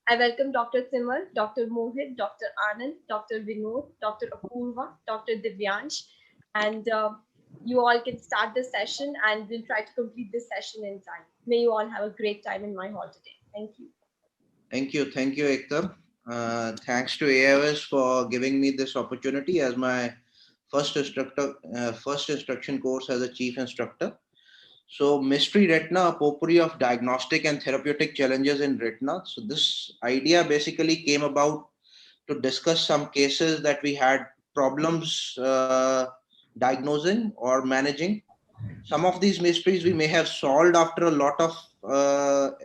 I welcome Dr. Simar, Dr. Mohit, Dr. Anand, Dr. Vinod, Dr. Apurva, Dr. Divyansh, and you all can start the session and we'll try to complete this session in time. May you all have a great time in my hall today. Thank you. Thank you, Ekta. Thanks to AIOS for giving me this opportunity as my first instruction course as a chief instructor. So, mystery retina, a potpourri of diagnostic and therapeutic challenges in retina. So, this idea basically came about to discuss some cases that we had problems diagnosing or managing. Some of these mysteries we may have solved after a lot of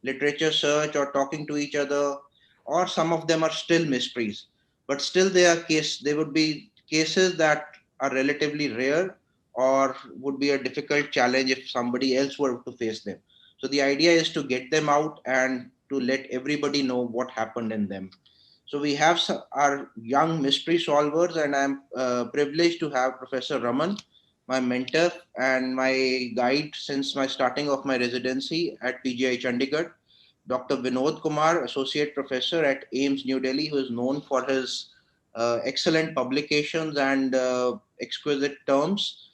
literature search or talking to each other, or some of them are still mysteries. But still, they would be cases that are relatively rare or would be a difficult challenge if somebody else were to face them. So the idea is to get them out and to let everybody know what happened in them. So we have our young mystery solvers, and I'm privileged to have Professor Raman, my mentor and my guide since my starting of my residency at PGI Chandigarh. Dr. Vinod Kumar, Associate Professor at AIIMS New Delhi, who is known for his excellent publications and exquisite terms.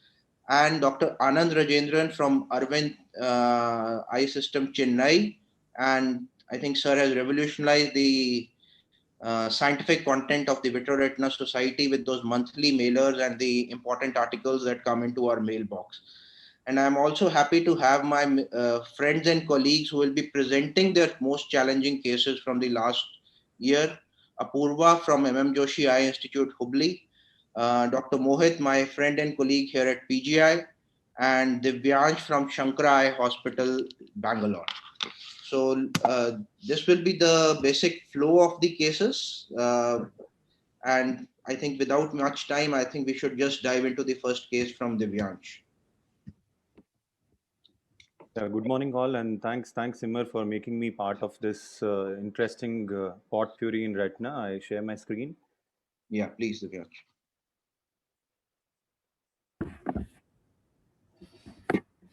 And Dr. Anand Rajendran from Arvind Eye System Chennai. And I think Sir has revolutionized the scientific content of the Vitreoretina Society with those monthly mailers and the important articles that come into our mailbox. And I'm also happy to have my friends and colleagues who will be presenting their most challenging cases from the last year. Apurva from MM Joshi Eye Institute, Hubli, Dr. Mohit, my friend and colleague here at PGI, and Divyansh from Shankara Eye Hospital, Bangalore. So this will be the basic flow of the cases. And I think without much time, I think we should just dive into the first case from Divyansh. Good morning, all, and thanks, Simar, for making me part of this interesting pot puree in retina. I share my screen. Yeah, please, Divyansh.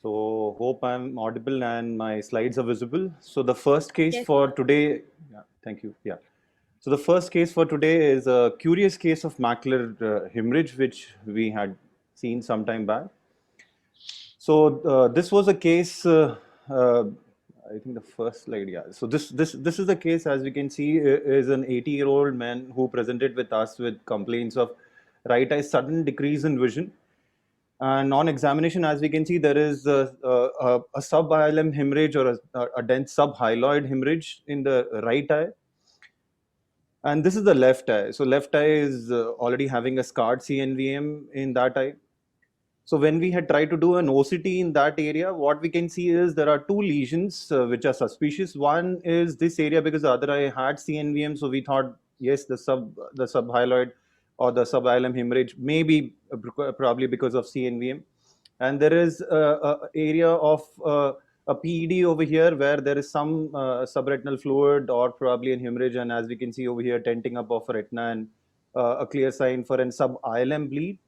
So, hope I'm audible and my slides are visible. So, the first case Yes, for today, thank you. Yeah. So, the first case for today is a curious case of macular hemorrhage, which we had seen some time back. So, this was a case. I think the first slide, yeah. So this is the case, as we can see, is an 80-year-old man who presented with us with complaints of right eye sudden decrease in vision. And on examination, as we can see, there is a subialum hemorrhage or a dense subhyaloid hemorrhage in the right eye. And this is the left eye. So left eye is already having a scarred CNVM in that eye. So when we had tried to do an OCT in that area, what we can see is there are two lesions which are suspicious. One is this area because the other eye had CNVM, so we thought yes, the subhyaloid or the subialum hemorrhage may be probably because of CNVM. And there is a area of a PED over here where there is some subretinal fluid or probably an hemorrhage, and as we can see over here, tenting up of retina and a clear sign for an sub-ILM bleed.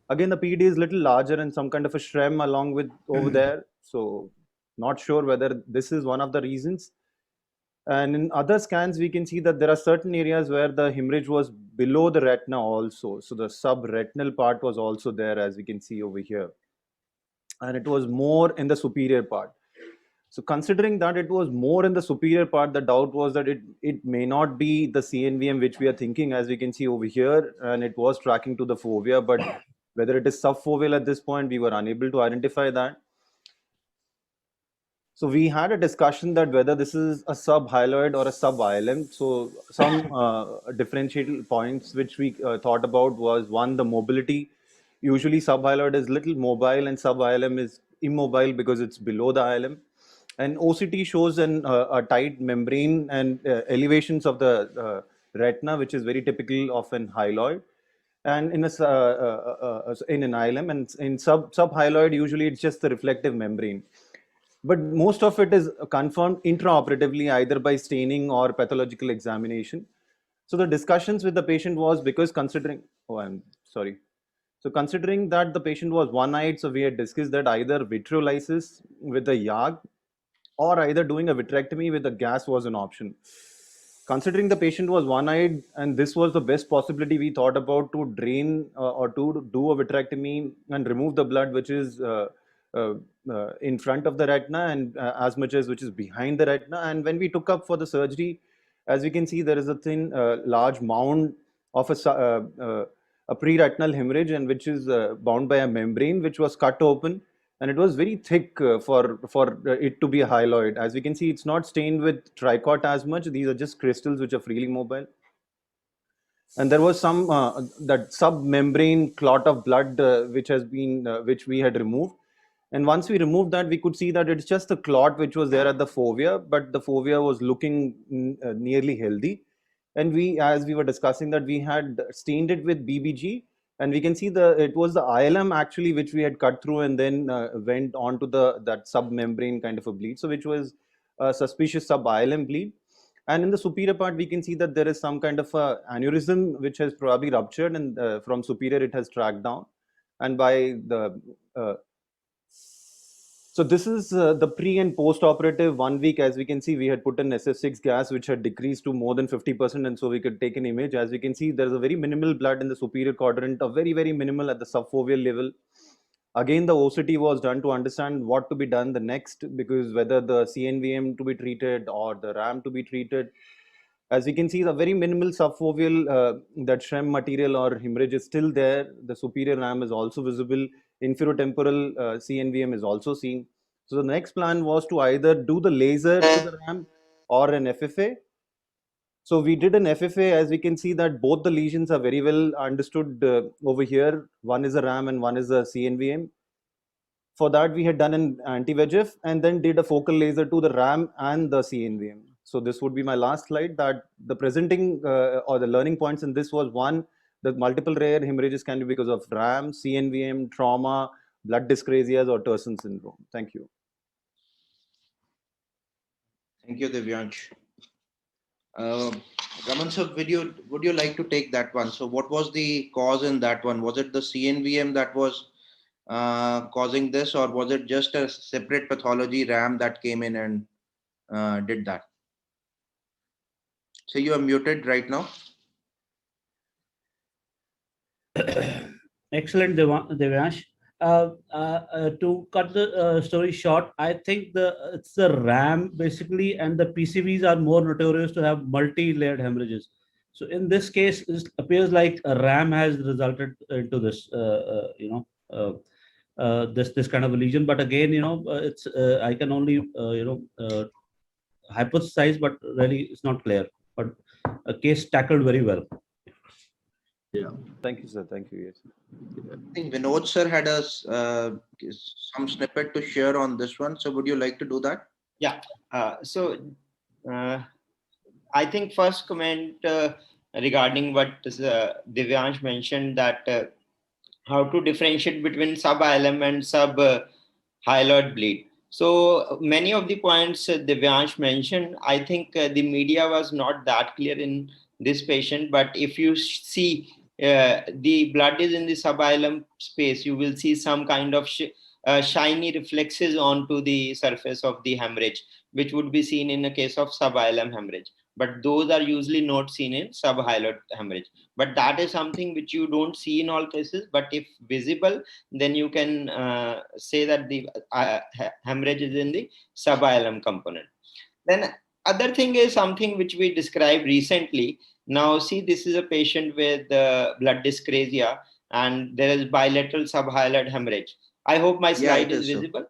Again, the PED is little larger and some kind of a shrem along with over there. So not sure whether this is one of the reasons. And in other scans, we can see that there are certain areas where the hemorrhage was below the retina also. So the subretinal part was also there, as we can see over here. And it was more in the superior part. So considering that it was more in the superior part, the doubt was that it may not be the CNVM which we are thinking, as we can see over here, and it was tracking to the fovea, but whether it is subfoveal at this point, we were unable to identify that. So we had a discussion that whether this is a subhyaloid or a sub-ILM. So some differential points which we thought about was one, the mobility. Usually subhyaloid is little mobile and sub-ILM is immobile because it's below the ILM. And OCT shows a tight membrane and elevations of the retina, which is very typical of an hyaloid. And in an ILM, and in subhyaloid, usually it's just the reflective membrane. But most of it is confirmed intraoperatively, either by staining or pathological examination. So the discussions with the patient was because considering, I'm sorry. So considering that the patient was one-eyed, so we had discussed that either vitreolysis with the YAG or either doing a vitrectomy with the gas was an option. considering the patient was one-eyed, and this was the best possibility we thought about to drain or to do a vitrectomy and remove the blood which is uh, in front of the retina and as much as which is behind the retina. And when we took up for the surgery, as we can see, there is a thin, large mound of a pre-retinal hemorrhage, and which is bound by a membrane which was cut open, and it was very thick for it to be a hyaloid. As we can see, it's not stained with tricot as much. These are just crystals which are freely mobile. And there was some that submembrane clot of blood which we had removed. And once we removed that, we could see that it's just a clot which was there at the fovea, but the fovea was looking nearly healthy. And as we were discussing that, we had stained it with BBG, and we can see it was the ILM actually which we had cut through and then went on to that submembrane kind of a bleed, so which was a suspicious sub-ILM bleed. And in the superior part, we can see that there is some kind of a aneurysm which has probably ruptured, and from superior it has tracked down. And by the so this is the pre and post operative 1 week. As we can see, we had put an SF6 gas which had decreased to more than 50%, and so we could take an image. As we can see, there is a very minimal blood in the superior quadrant, a very, very minimal at the subfoveal level. Again, the OCT was done to understand what to be done the next, because whether the CNVM to be treated or the RAM to be treated. As we can see, the very minimal subfoveal, that Schrem material or hemorrhage is still there. The superior RAM is also visible. Inferotemporal CNVM is also seen. So the next plan was to either do the laser to the RAM or an FFA. So we did an FFA. As we can see that both the lesions are very well understood over here. One is a RAM and one is a CNVM. For that, we had done an anti-VEGF and then did a focal laser to the RAM and the CNVM. So this would be my last slide, that the presenting or the learning points in this was: one, the multiple rare hemorrhages can be because of RAM, CNVM, trauma, blood dyscrasias, or Terson syndrome. Thank you. Thank you, Divyansh. Raman sir, would you like to take that one? So what was the cause in that one? Was it the CNVM that was causing this, or was it just a separate pathology RAM that came in and did that? So you are muted right now. Excellent, Devyansh. To cut the story short, I think it's the RAM basically, and the PCVs are more notorious to have multi-layered hemorrhages. So in this case, it appears like a RAM has resulted into this, this kind of a lesion. But again, it's I can only hypothesize, but really it's not clear. But a case tackled very well. Yeah. Thank you, sir. Thank you. Yes. I think Vinod sir had some snippet to share on this one. So would you like to do that? Yeah. I think first comment regarding what Divyansh mentioned, that how to differentiate between sub-ILM and sub-hyaloid bleed. So many of the points Divyansh mentioned, I think the media was not that clear in this patient. But if you see the blood is in the sub-ILM space, you will see some kind of shiny reflexes onto the surface of the hemorrhage, which would be seen in a case of sub-ILM hemorrhage. But those are usually not seen in sub-hyaloid hemorrhage. But that is something which you don't see in all cases. But if visible, then you can say that the hemorrhage is in the sub-ILM component. Then other thing is something which we described recently. Now see, this is a patient with blood dyscrasia, and there is bilateral sub-hyaloid hemorrhage. I hope my slide is visible.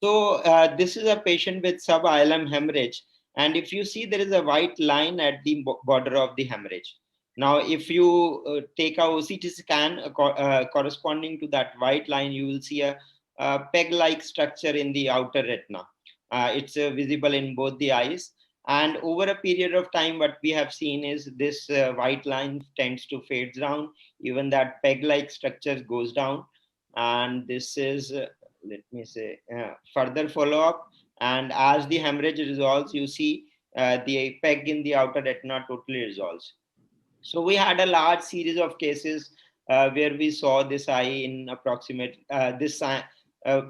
So this is a patient with sub-ILM hemorrhage. And if you see, there is a white line at the border of the hemorrhage. Now, if you take a OCT scan corresponding to that white line, you will see a peg-like structure in the outer retina. It's visible in both the eyes. And over a period of time, what we have seen is this white line tends to fade down. Even that peg-like structure goes down. And this is, let me say, further follow-up. And as the hemorrhage resolves, you see the peg in the outer retina totally resolves. So we had a large series of cases where we saw this eye in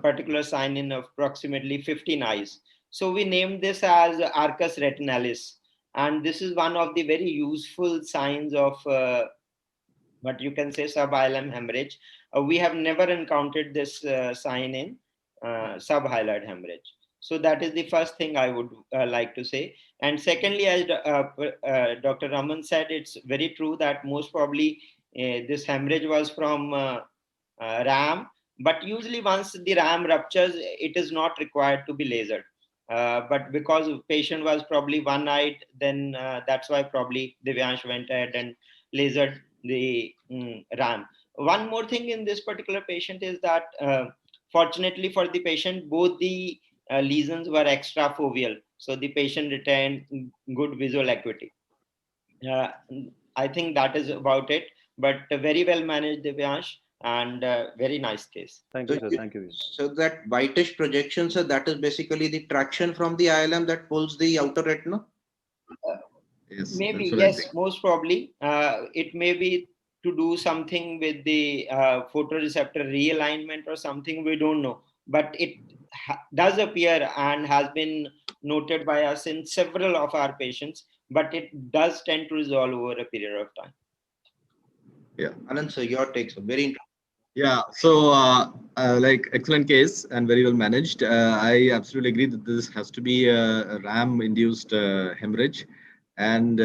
particular sign in approximately 15 eyes. So we named this as Arcus retinalis. And this is one of the very useful signs of what you can say subialam hemorrhage. We have never encountered this sign in subhyaloid hemorrhage. So that is the first thing I would like to say. And secondly, as Dr. Raman said, it's very true that most probably this hemorrhage was from RAM. But usually once the RAM ruptures, it is not required to be lasered. But because the patient was probably one-eyed, then that's why probably Divyansh went ahead and lasered the RAM. One more thing in this particular patient is that fortunately for the patient, both the lesions were extrafoveal. So the patient retained good visual acuity. I think that is about it, but very well managed, Divyansh, and very nice case. Thank you, sir. Thank you. So that whitish projection, sir, that is basically the traction from the ILM that pulls the outer retina? Yes, Maybe, that's what I yes, think. most probably. It may be to do something with the photoreceptor realignment or something, we don't know. But it does appear and has been noted by us in several of our patients, but it does tend to resolve over a period of time. Yeah. Anand, sir, your takes are very interesting. Yeah, so like excellent case and very well managed. I absolutely agree that this has to be a RAM-induced hemorrhage, and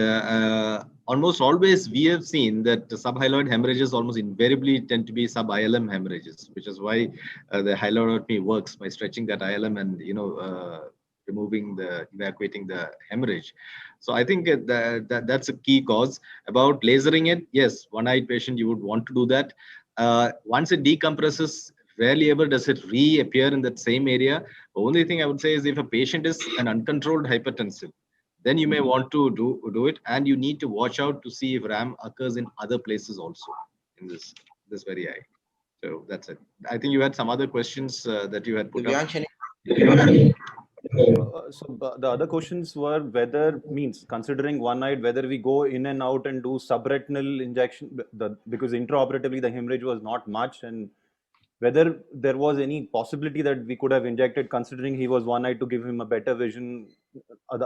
almost always we have seen that the subhyaloid hemorrhages almost invariably tend to be sub-ILM hemorrhages, which is why the hyaloidectomy works by stretching that ILM and evacuating the hemorrhage. So I think that's a key cause. About lasering it, yes, one-eyed patient you would want to do that. Once it decompresses, rarely ever does it reappear in that same area. The only thing I would say is if a patient is an uncontrolled hypertensive, then you may want to do it, and you need to watch out to see if RAM occurs in other places also in this very eye. So that's it. I think you had some other questions that you had put up. Divyansh, any- So the other questions were whether, means considering one-eyed, whether we go in and out and do subretinal injection, because intraoperatively the hemorrhage was not much, and whether there was any possibility that we could have injected, considering he was one-eyed, to give him a better vision,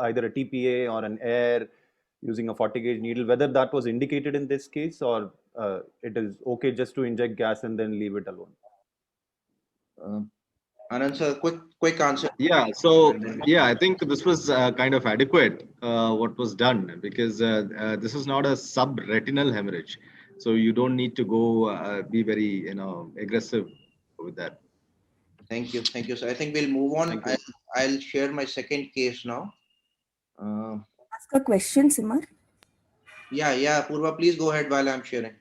either a TPA or an air using a 40 gauge needle, whether that was indicated in this case, or it is okay just to inject gas and then leave it alone. Anand, sir, quick answer. Yeah, so yeah, I think this was kind of adequate what was done, because this is not a subretinal hemorrhage, so you don't need to go be very aggressive with that. Thank you, sir. I think we'll move on. Thank you. I'll share my second case now. Ask a question, Simar. Yeah, Purva, please go ahead while I'm sharing.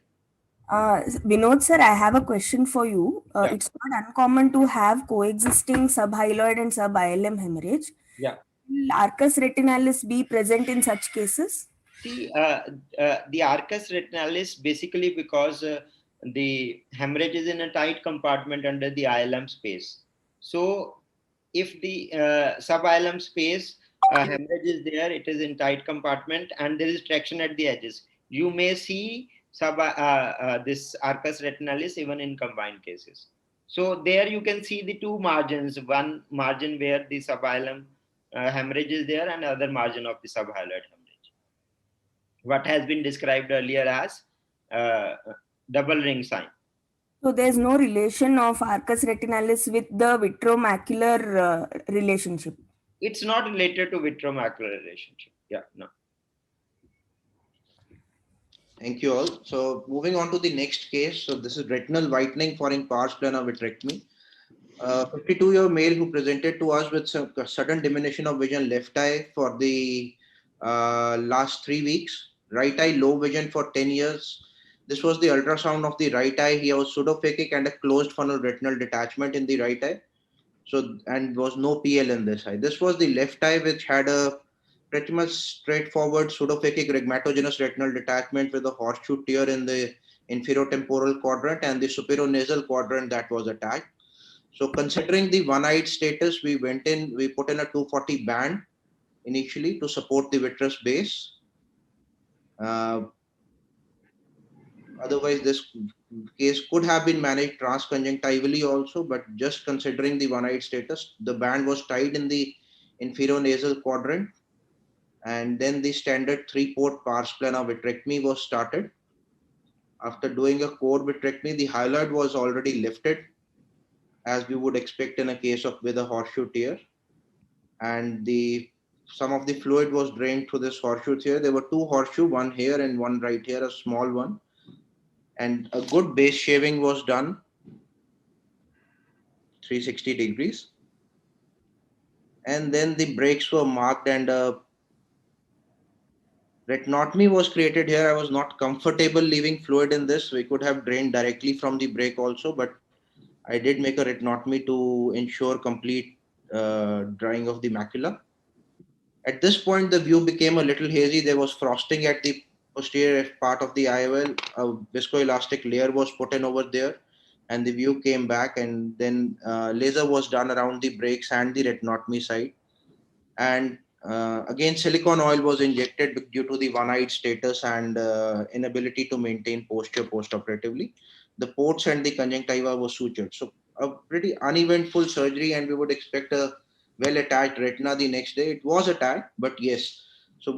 Vinod sir, I have a question for you. Yeah. It's not uncommon to have coexisting subhyaloid and sub-ILM hemorrhage. Yeah. Will arcus retinalis be present in such cases? See, the arcus retinalis basically because the hemorrhage is in a tight compartment under the ILM space. So if the sub-ILM space hemorrhage is there, it is in tight compartment and there is traction at the edges, you may see this arcus retinalis even in combined cases. So there you can see the two margins, one margin where the sub-ILM hemorrhage is there and other margin of the subhyaloid hemorrhage. What has been described earlier as double ring sign. So there's no relation of arcus retinalis with the vitromacular relationship. It's not related to vitromacular relationship. Yeah, no. Thank you all. So moving on to the next case. So this is retinal whitening following pars plana vitrectomy. 52-year male who presented to us with some sudden diminution of vision left eye for the last 3 weeks. Right eye low vision for 10 years. This was the ultrasound of the right eye. He was pseudophakic and a closed funnel retinal detachment in the right eye. So, and was no PL in this eye. This was the left eye, which had a pretty much straightforward pseudophakic rhegmatogenous retinal detachment with a horseshoe tear in the inferotemporal quadrant and the superonasal quadrant that was attached. So considering the one-eyed status, we put in a 240 band initially to support the vitreous base. Otherwise, this case could have been managed transconjunctivally also, but just considering the one-eyed status, the band was tied in the inferonasal quadrant. And then the standard 3-port pars plana vitrectomy was started. After doing a core vitrectomy, the hyaloid was already lifted, as we would expect in a case of with a horseshoe tear. And some of the fluid was drained through this horseshoe tear. There were 2 horseshoe, one here and one right here, a small one. And a good base shaving was done, 360 degrees. And then the breaks were marked, and retinotomy was created here. I was not comfortable leaving fluid in this. We could have drained directly from the break also, but I did make a retinotomy to ensure complete drying of the macula. At this point, the view became a little hazy. There was frosting at the posterior part of the IOL. A viscoelastic layer was put in over there, and the view came back. And then laser was done around the breaks and the retinotomy side. And again, silicone oil was injected due to the one-eyed status and inability to maintain posture post-operatively. The ports and the conjunctiva were sutured. So a pretty uneventful surgery, and we would expect a well-attached retina the next day. It was attached, but yes. So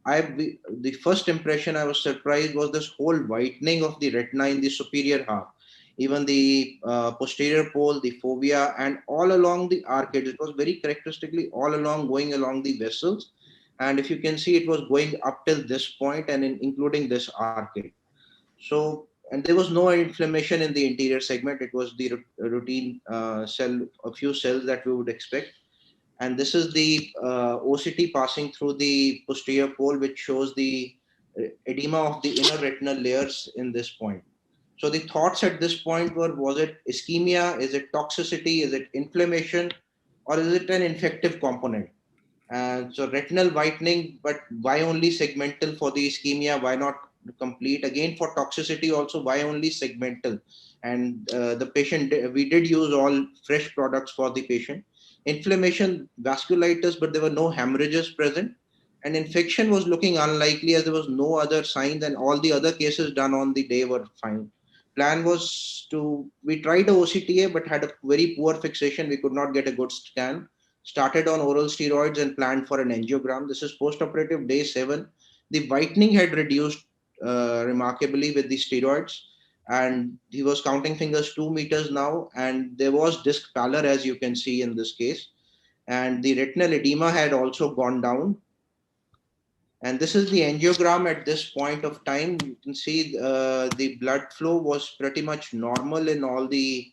the first impression I was surprised was this whole whitening of the retina in the superior half. Even the posterior pole, the fovea, and all along the arcade. It was very characteristically all along, going along the vessels. And if you can see, it was going up till this point and including this arcade. So, and there was no inflammation in the interior segment. It was the routine cell, a few cells that we would expect. And this is the OCT passing through the posterior pole, which shows the edema of the inner retinal layers in this point. So the thoughts at this point were, was it ischemia? Is it toxicity? Is it inflammation? Or is it an infective component? And so retinal whitening, but why only segmental for the ischemia? Why not complete? Again, for toxicity also, why only segmental? And the patient, we did use all fresh products for the patient. Inflammation, vasculitis, but there were no hemorrhages present. And infection was looking unlikely, as there was no other signs, and all the other cases done on the day were fine. Plan was we tried a OCTA, but had a very poor fixation. We could not get a good scan. Started on oral steroids and planned for an angiogram. This is post-operative day 7. The whitening had reduced remarkably with the steroids, and he was counting fingers 2 meters now, and there was disc pallor, as you can see in this case. And the retinal edema had also gone down. And this is the angiogram at this point of time. You can see the blood flow was pretty much normal in all the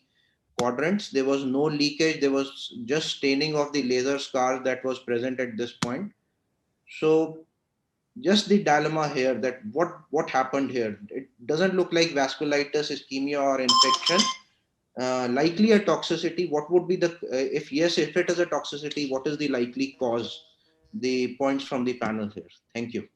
quadrants. There was no leakage. There was just staining of the laser scars that was present at this point. So just the dilemma here, that what happened here. It doesn't look like vasculitis, ischemia, or infection. Likely a toxicity. What would be the, if yes, if it is a toxicity, what is the likely cause? The points from the panel here. Thank you.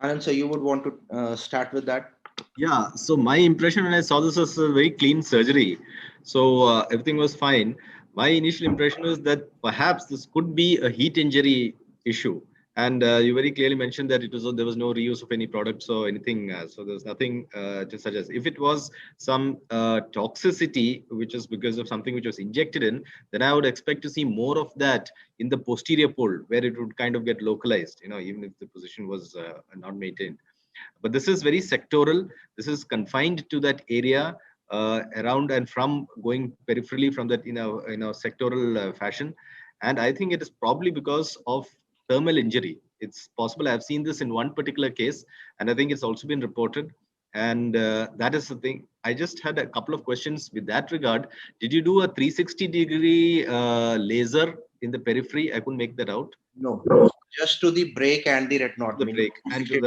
Anand, so you would want to start with that? Yeah, so my impression when I saw this was a very clean surgery. So everything was fine. My initial impression was that perhaps this could be a heat injury issue. And you very clearly mentioned that there was no reuse of any products or anything. So there's nothing to suggest. If it was some toxicity, which is because of something which was injected in, then I would expect to see more of that in the posterior pole, where it would kind of get localized, even if the position was not maintained. But this is very sectoral. This is confined to that area around and from, going peripherally from that in a sectoral fashion. And I think it is probably because of thermal injury. It's possible. I've seen this in one particular case, and I think it's also been reported. And that is the thing. I just had a couple of questions with that regard. Did you do a 360-degree laser in the periphery? I couldn't make that out. No, just to the break and the retinotomy. The break and to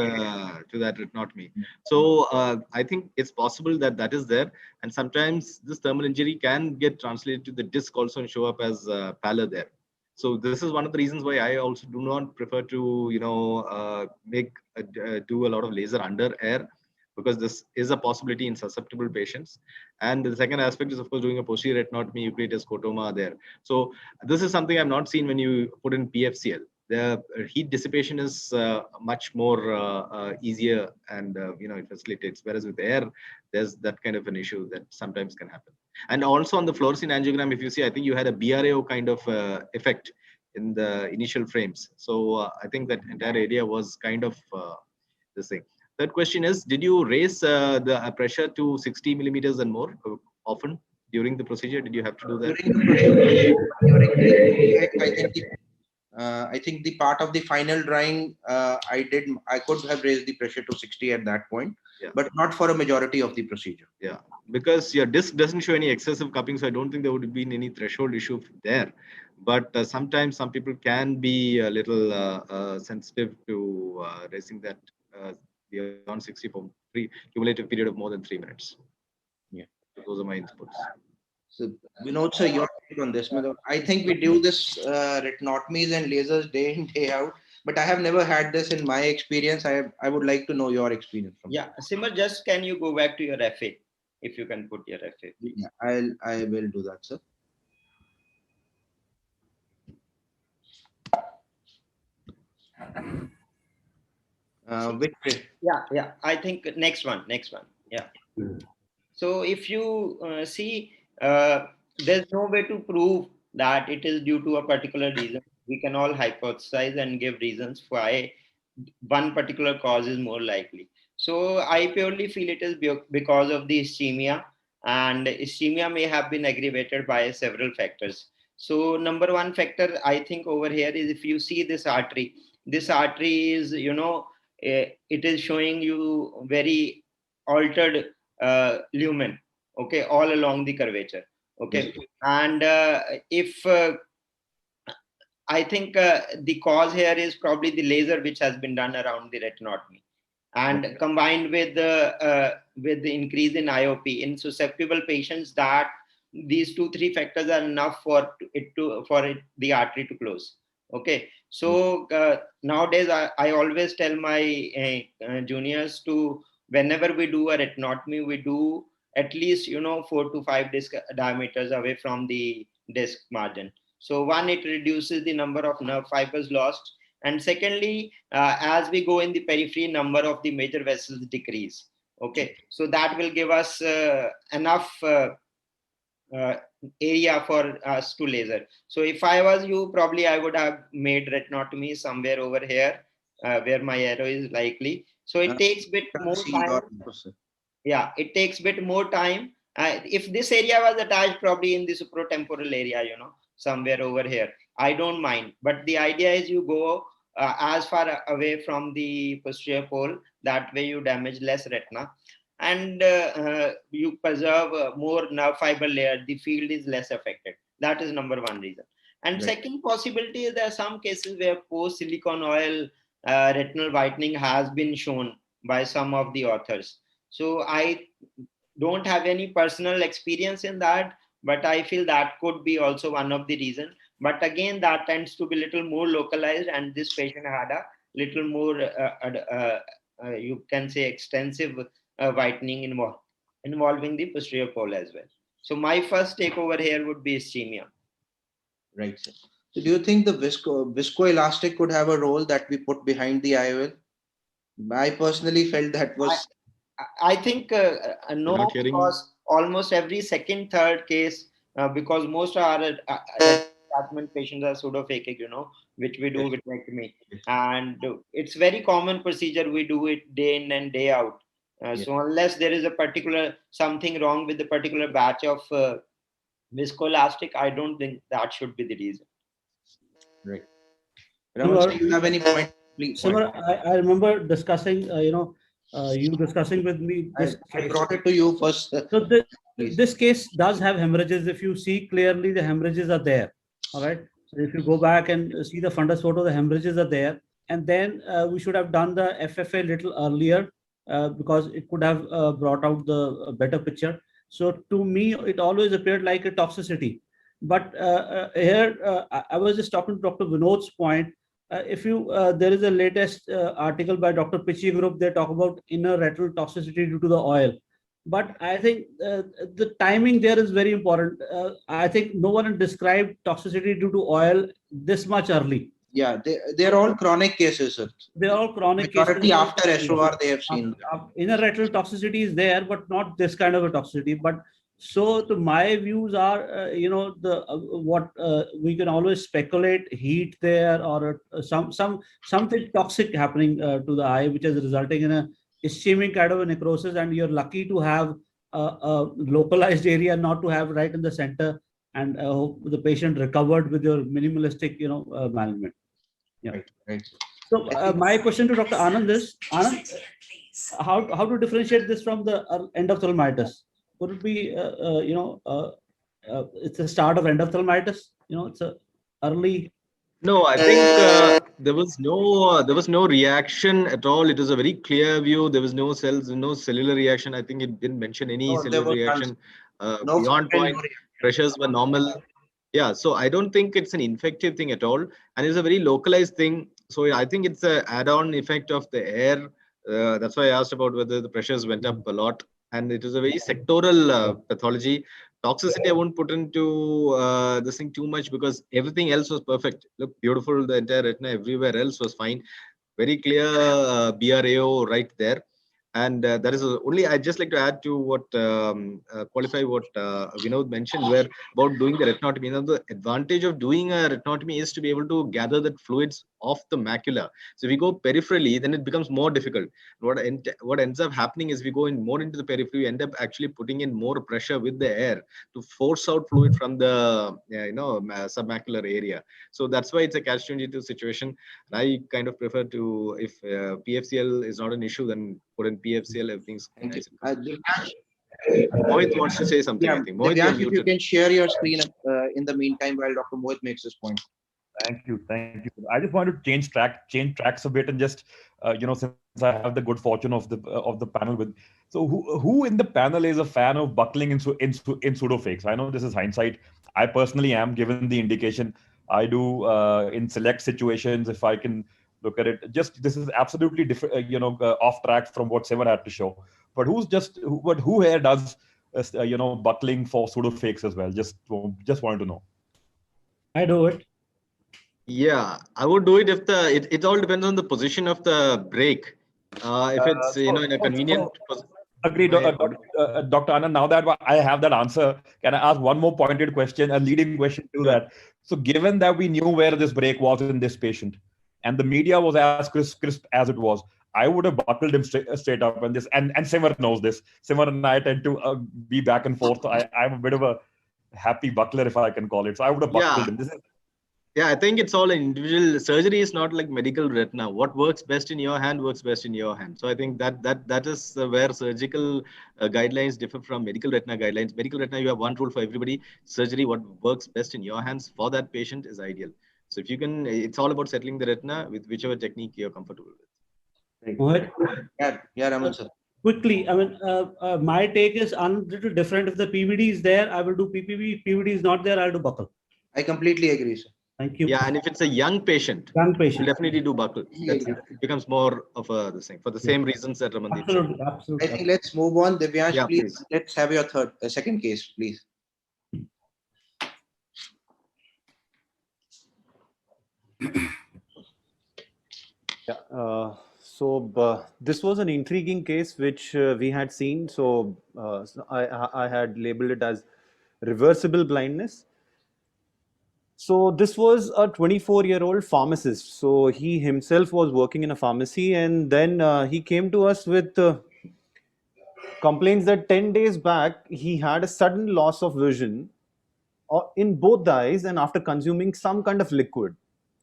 that retinotomy. So I think it's possible that is there. And sometimes this thermal injury can get translated to the disc also and show up as pallor there. So this is one of the reasons why I also do not prefer to, do a lot of laser under air, because this is a possibility in susceptible patients. And the second aspect is, of course, doing a posterior retinotomy, you create a scotoma there. So this is something I've not seen when you put in PFCL. the heat dissipation is much more easier, and it facilitates. Whereas with air, there's that kind of an issue that sometimes can happen. And also on the fluorescein angiogram, if you see, I think you had a BRAO kind of effect in the initial frames. So I think that entire area was kind of this thing. Third question is, did you raise the pressure to 60 millimeters and more often during the procedure? Did you have to do that? During the procedure, I think the part of the final drawing, I could have raised the pressure to 60 at that point, but not for a majority of the procedure. Yeah, because your disc doesn't show any excessive cupping, so I don't think there would have been any threshold issue there. But sometimes some people can be a little sensitive to raising that beyond 60 for cumulative period of more than 3 minutes. Yeah, so those are my inputs. So Vinod sir, your take on this? I think we do this retinotomies and lasers day in day out, but I have never had this in my experience. I would like to know your experience. Yeah, Simar, just can you go back to your FA, if you can put your FA, please? Yeah, I will do that, sir. Yeah, I think next one. Yeah. So if you see, there's no way to prove that it is due to a particular reason. We can all hypothesize and give reasons why one particular cause is more likely. So I purely feel it is because of the ischemia, and ischemia may have been aggravated by several factors. So number one factor I think over here is, if you see this artery is, it is showing you very altered lumen, okay, all along the curvature, okay. And if I think the cause here is probably the laser which has been done around the retinotomy, and combined with the increase in IOP in susceptible patients, that these 2-3 factors are enough for the artery to close. Okay, so nowadays I always tell my juniors to, whenever we do a retinotomy, we do at least 4 to 5 disc diameters away from the disc margin. So one, it reduces the number of nerve fibers lost, and secondly, as we go in the periphery, number of the major vessels decrease. Okay, so that will give us enough area for us to laser. So if I was you, probably I would have made retinotomy somewhere over here where my arrow is likely. So it takes a bit more time. Yeah, it takes a bit more time. If this area was attached probably in the supratemporal area, somewhere over here, I don't mind. But the idea is you go as far away from the posterior pole. That way you damage less retina, and you preserve more nerve fiber layer. The field is less affected. That is number one reason. And second possibility is, there are some cases where post silicone oil retinal whitening has been shown by some of the authors. So I don't have any personal experience in that, but I feel that could be also one of the reasons. But again, that tends to be a little more localized, and this patient had a little more, you can say, extensive whitening involving the posterior pole as well. So my first take over here would be ischemia. Right, sir. So do you think the viscoelastic could have a role that we put behind the IOL? I personally felt that was... I think no, because almost every second, third case, because most of our attachment patients are pseudophakic, which we do vitrectomy, and it's very common procedure. We do it day in and day out. So unless there is a particular something wrong with the particular batch of viscoelastic, I don't think that should be the reason. Right. Do you have any point? Please. Simar, I remember discussing, you discussing with me. I brought it to you first. So this case does have hemorrhages. If you see clearly, the hemorrhages are there. All right. So if you go back and see the fundus photo, the hemorrhages are there. And then we should have done the FFA a little earlier because it could have brought out the better picture. So to me, it always appeared like a toxicity. But here, I was just talking to Dr. Vinod's point. If you there is a latest article by Dr. Pichi group, they talk about inner retinal toxicity due to the oil. But I think the timing there is very important. I think no one described toxicity due to oil this much early. Yeah, they're all chronic cases, sir. They're all chronic Majority cases. after SOR they have seen. Inner retinal toxicity is there, but not this kind of a toxicity. But so, to my views are, the what we can always speculate heat there, or something toxic happening to the eye, which is resulting in a ischemic kind of a necrosis, and you're lucky to have a localized area, not to have right in the center, and hope the patient recovered with your minimalistic, management. Yeah. Right. So my question to Dr. Anand is, Anand, how to differentiate this from the endophthalmitis? Could it be, it's the start of endophthalmitis? It's a early. No, I think there was no reaction at all. It was a very clear view. There was no cells, no cellular reaction. I think it didn't mention any cellular reaction. No beyond point, no pressures were normal. Yeah, so I don't think it's an infective thing at all, and it's a very localized thing. So I think it's an add-on effect of the air. That's why I asked about whether the pressures went up a lot, and it was a very sectoral pathology. Toxicity I won't put into this thing too much, because everything else was perfect. Looked beautiful, the entire retina everywhere else was fine. Very clear BRAO right there. And that is only, I'd just like to add to what qualify what Vinod mentioned, where about doing the retinotomy. The advantage of doing a retinotomy is to be able to gather that fluids off the macula. So if we go peripherally, then it becomes more difficult. What ends up happening is we go in more into the periphery, we end up actually putting in more pressure with the air to force out fluid from the submacular area. So that's why it's a catch-22 situation. And I kind of prefer to, if PFCL is not an issue, then put in PFCL, everything's nice. Mohit wants to say something, I think. Mohit, if you can share your screen in the meantime while Dr. Mohit makes his point. Thank you. I just want to change tracks a bit, and just since I have the good fortune of the panel with. So who in the panel is a fan of buckling in pseudofakes? I know this is hindsight. I personally am, given the indication. I do in select situations, if I can look at it. Just this is absolutely different, off track from what Simar had to show. But who here does buckling for pseudofakes as well? Just wanted to know. I do it. Yeah, I would do it if it all depends on the position of the brake. If it's in a convenient position. Agreed, Dr. Anand. Now that I have that answer, can I ask one more pointed question, a leading question to that? So, given that we knew where this brake was in this patient, and the media was as crisp as it was, I would have buckled him straight up. And Simar knows this. Simar and I tend to be back and forth. I'm a bit of a happy buckler, if I can call it. So I would have buckled him. Yeah, I think it's all an individual. Surgery is not like medical retina. What works best in your hand works best in your hand. So I think that is where surgical guidelines differ from medical retina guidelines. Medical retina, you have one rule for everybody. Surgery, what works best in your hands for that patient is ideal. So if you can, it's all about settling the retina with whichever technique you're comfortable with. Mohit? Yeah, Raman sir. Quickly, I mean, my take is a little different. If the PVD is there, I will do PPV. If PVD is not there, I'll do buckle. I completely agree, sir. Thank you. Yeah, and if it's a young patient, you'll definitely do buckle. It becomes more of this thing for the same reasons that Ramandeep said. Absolutely. I think let's move on. Divyansh, please. Let's have your second case, please. Yeah. So this was an intriguing case which we had seen. So I had labeled it as reversible blindness. So this was a 24-year-old pharmacist. So he himself was working in a pharmacy, and then he came to us with complaints that 10 days back he had a sudden loss of vision in both the eyes, and after consuming some kind of liquid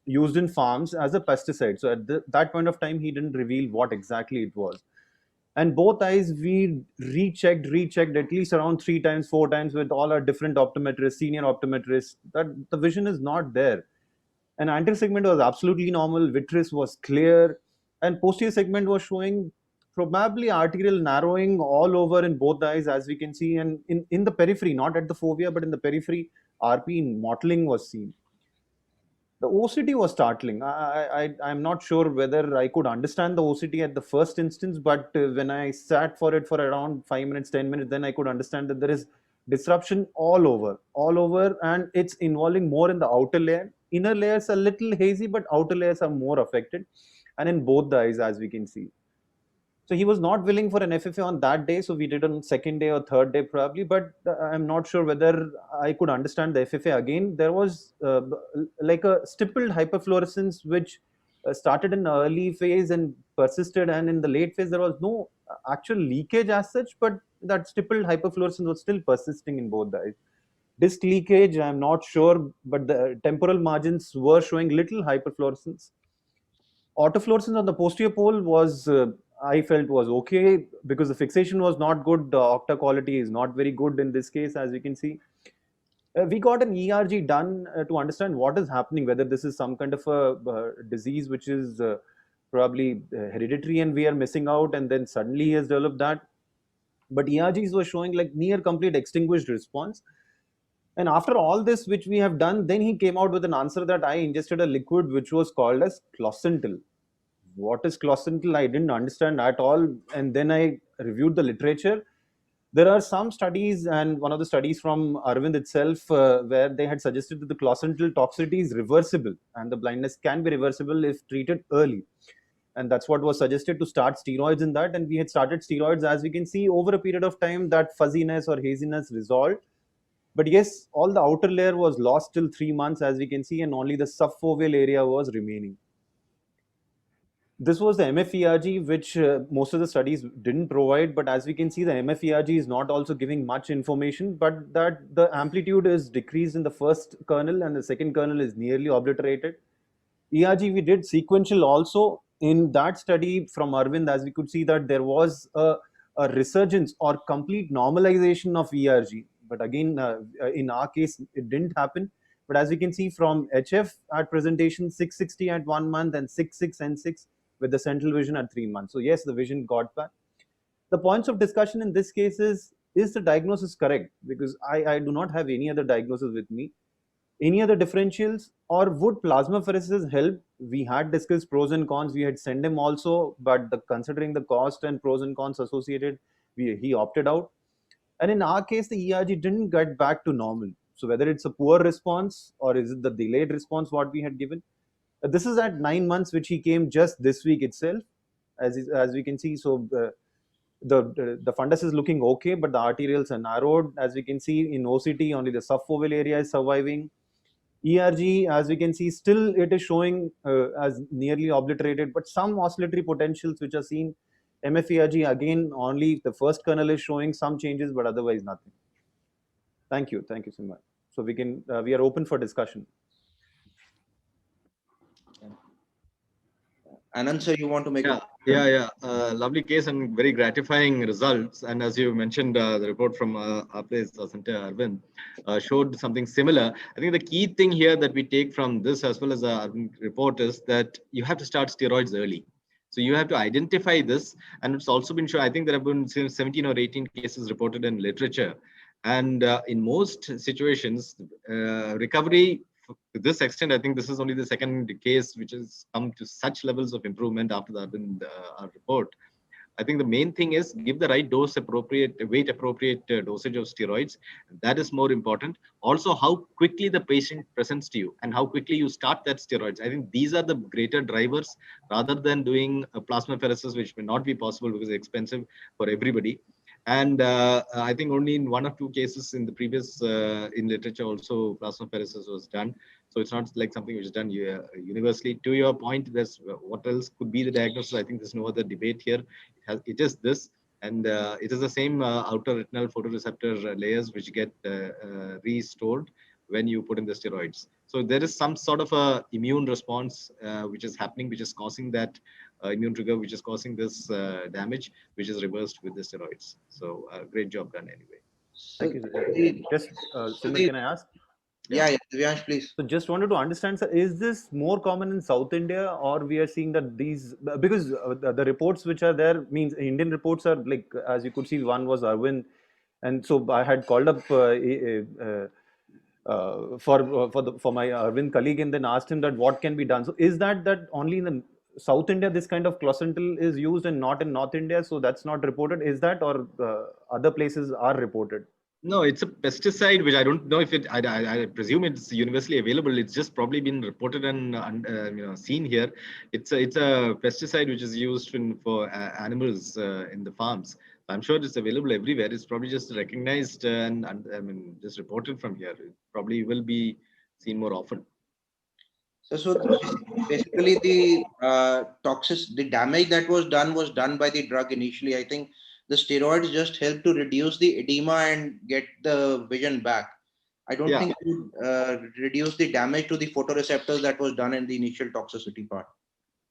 used in farms as a pesticide. So at that point of time, he didn't reveal what exactly it was. And both eyes we rechecked at least around 3 times, 4 times with all our different optometrists, senior optometrists, that the vision is not there. And anterior segment was absolutely normal, vitreous was clear, and posterior segment was showing probably arterial narrowing all over in both the eyes, as we can see, and in the periphery, not at the fovea, but in the periphery, RP mottling was seen. The OCT was startling. I'm not sure whether I could understand the OCT at the first instance, but when I sat for it for around 5 minutes, 10 minutes, then I could understand that there is disruption all over, and it's involving more in the outer layer inner layers are little hazy, but outer layers are more affected, and in both the eyes, as we can see. So he was not willing for an FFA on that day, so we did on second day or third day probably, but I'm not sure whether I could understand the FFA again. There was like a stippled hyperfluorescence which started in the early phase and persisted, and in the late phase there was no actual leakage as such, but that stippled hyperfluorescence was still persisting in both the eyes. Disc leakage, I'm not sure, but the temporal margins were showing little hyperfluorescence. Autofluorescence on the posterior pole was, I felt, was okay because the fixation was not good. The octa quality is not very good in this case, as you can see. We got an ERG done to understand what is happening, whether this is some kind of a disease which is probably hereditary and we are missing out, and then suddenly he has developed that. But ERGs were showing like near complete extinguished response. And after all this, which we have done, then he came out with an answer that I ingested a liquid which was called as Closentil. What is Closentil? I didn't understand at all. And then I reviewed the literature. There are some studies, and one of the studies from Arvind itself, where they had suggested that the Closentil toxicity is reversible and the blindness can be reversible if treated early. And that's what was suggested, to start steroids in that. And we had started steroids. As we can see, over a period of time, that fuzziness or haziness resolved. But yes, all the outer layer was lost till 3 months, as we can see, and only the subfoveal area was remaining. This was the MFERG, which most of the studies didn't provide, but as we can see, the MFERG is not also giving much information, but that the amplitude is decreased in the first kernel and the second kernel is nearly obliterated. ERG, we did sequential also. In that study from Arvind, as we could see that there was a resurgence or complete normalization of ERG. But again, in our case, it didn't happen. But as we can see from HF at presentation, 660 at 1 month and 66 and 6 with the central vision at 3 months. So yes, the vision got back. The points of discussion in this case is the diagnosis correct? Because I do not have any other diagnosis with me. Any other differentials, or would plasmapheresis help? We had discussed pros and cons. We had sent him also, but considering the cost and pros and cons associated, he opted out. And in our case, the ERG didn't get back to normal. So whether it's a poor response or is it the delayed response what we had given? This is at 9 months, which he came just this week itself, as we can see. So the fundus is looking okay, but the arterials are narrowed. As we can see in OCT, only the subfoveal area is surviving. ERG, as we can see, still it is showing as nearly obliterated, but some oscillatory potentials which are seen. MFERG, again, only the first kernel is showing some changes, but otherwise nothing. Thank you so much. So we are open for discussion. Anand sir, you want to make Yeah. Lovely case and very gratifying results. And as you mentioned, the report from our place, Center Arvind, showed something similar. I think the key thing here that we take from this as well as the report is that you have to start steroids early. So you have to identify this, and it's also been shown. I think there have been 17 or 18 cases reported in literature, and in most situations, recovery to this extent, I think this is only the second case which has come to such levels of improvement after the Arvind report. I think the main thing is give the right dose, weight appropriate dosage of steroids. That is more important. Also, how quickly the patient presents to you and how quickly you start that steroids. I think these are the greater drivers rather than doing a plasmapheresis, which may not be possible because it's expensive for everybody. And I think only in 1 or 2 cases in the previous, in literature also, plasmapheresis was done. So it's not like something which is done universally. To your point, there's what else could be the diagnosis? I think there's no other debate here. It is this, and it is the same outer retinal photoreceptor layers which get restored when you put in the steroids. So there is some sort of a immune response which is happening, which is causing that immune trigger, which is causing this damage, which is reversed with the steroids. So great job done anyway. Thank you. Just, Simran, can I ask? Yeah, Divyansh, please. So just wanted to understand, sir, is this more common in South India, or we are seeing that these, because the reports which are there means Indian reports are like, as you could see, one was Arvind, and so I had called up for my Arvind colleague and then asked him that what can be done. So is that only in the South India this kind of Closentil is used and not in North India? So that's not reported. Is that, or other places are reported? No, it's a pesticide, which I don't know if it. I presume it's universally available. It's just probably been reported and seen here. It's a pesticide which is used for animals in the farms. I'm sure it's available everywhere. It's probably just recognized and I mean just reported from here. It probably will be seen more often. So basically the the damage that was done by the drug initially. I think the steroids just help to reduce the edema and get the vision back. I don't Yeah. think it would reduce the damage to the photoreceptors that was done in the initial toxicity part.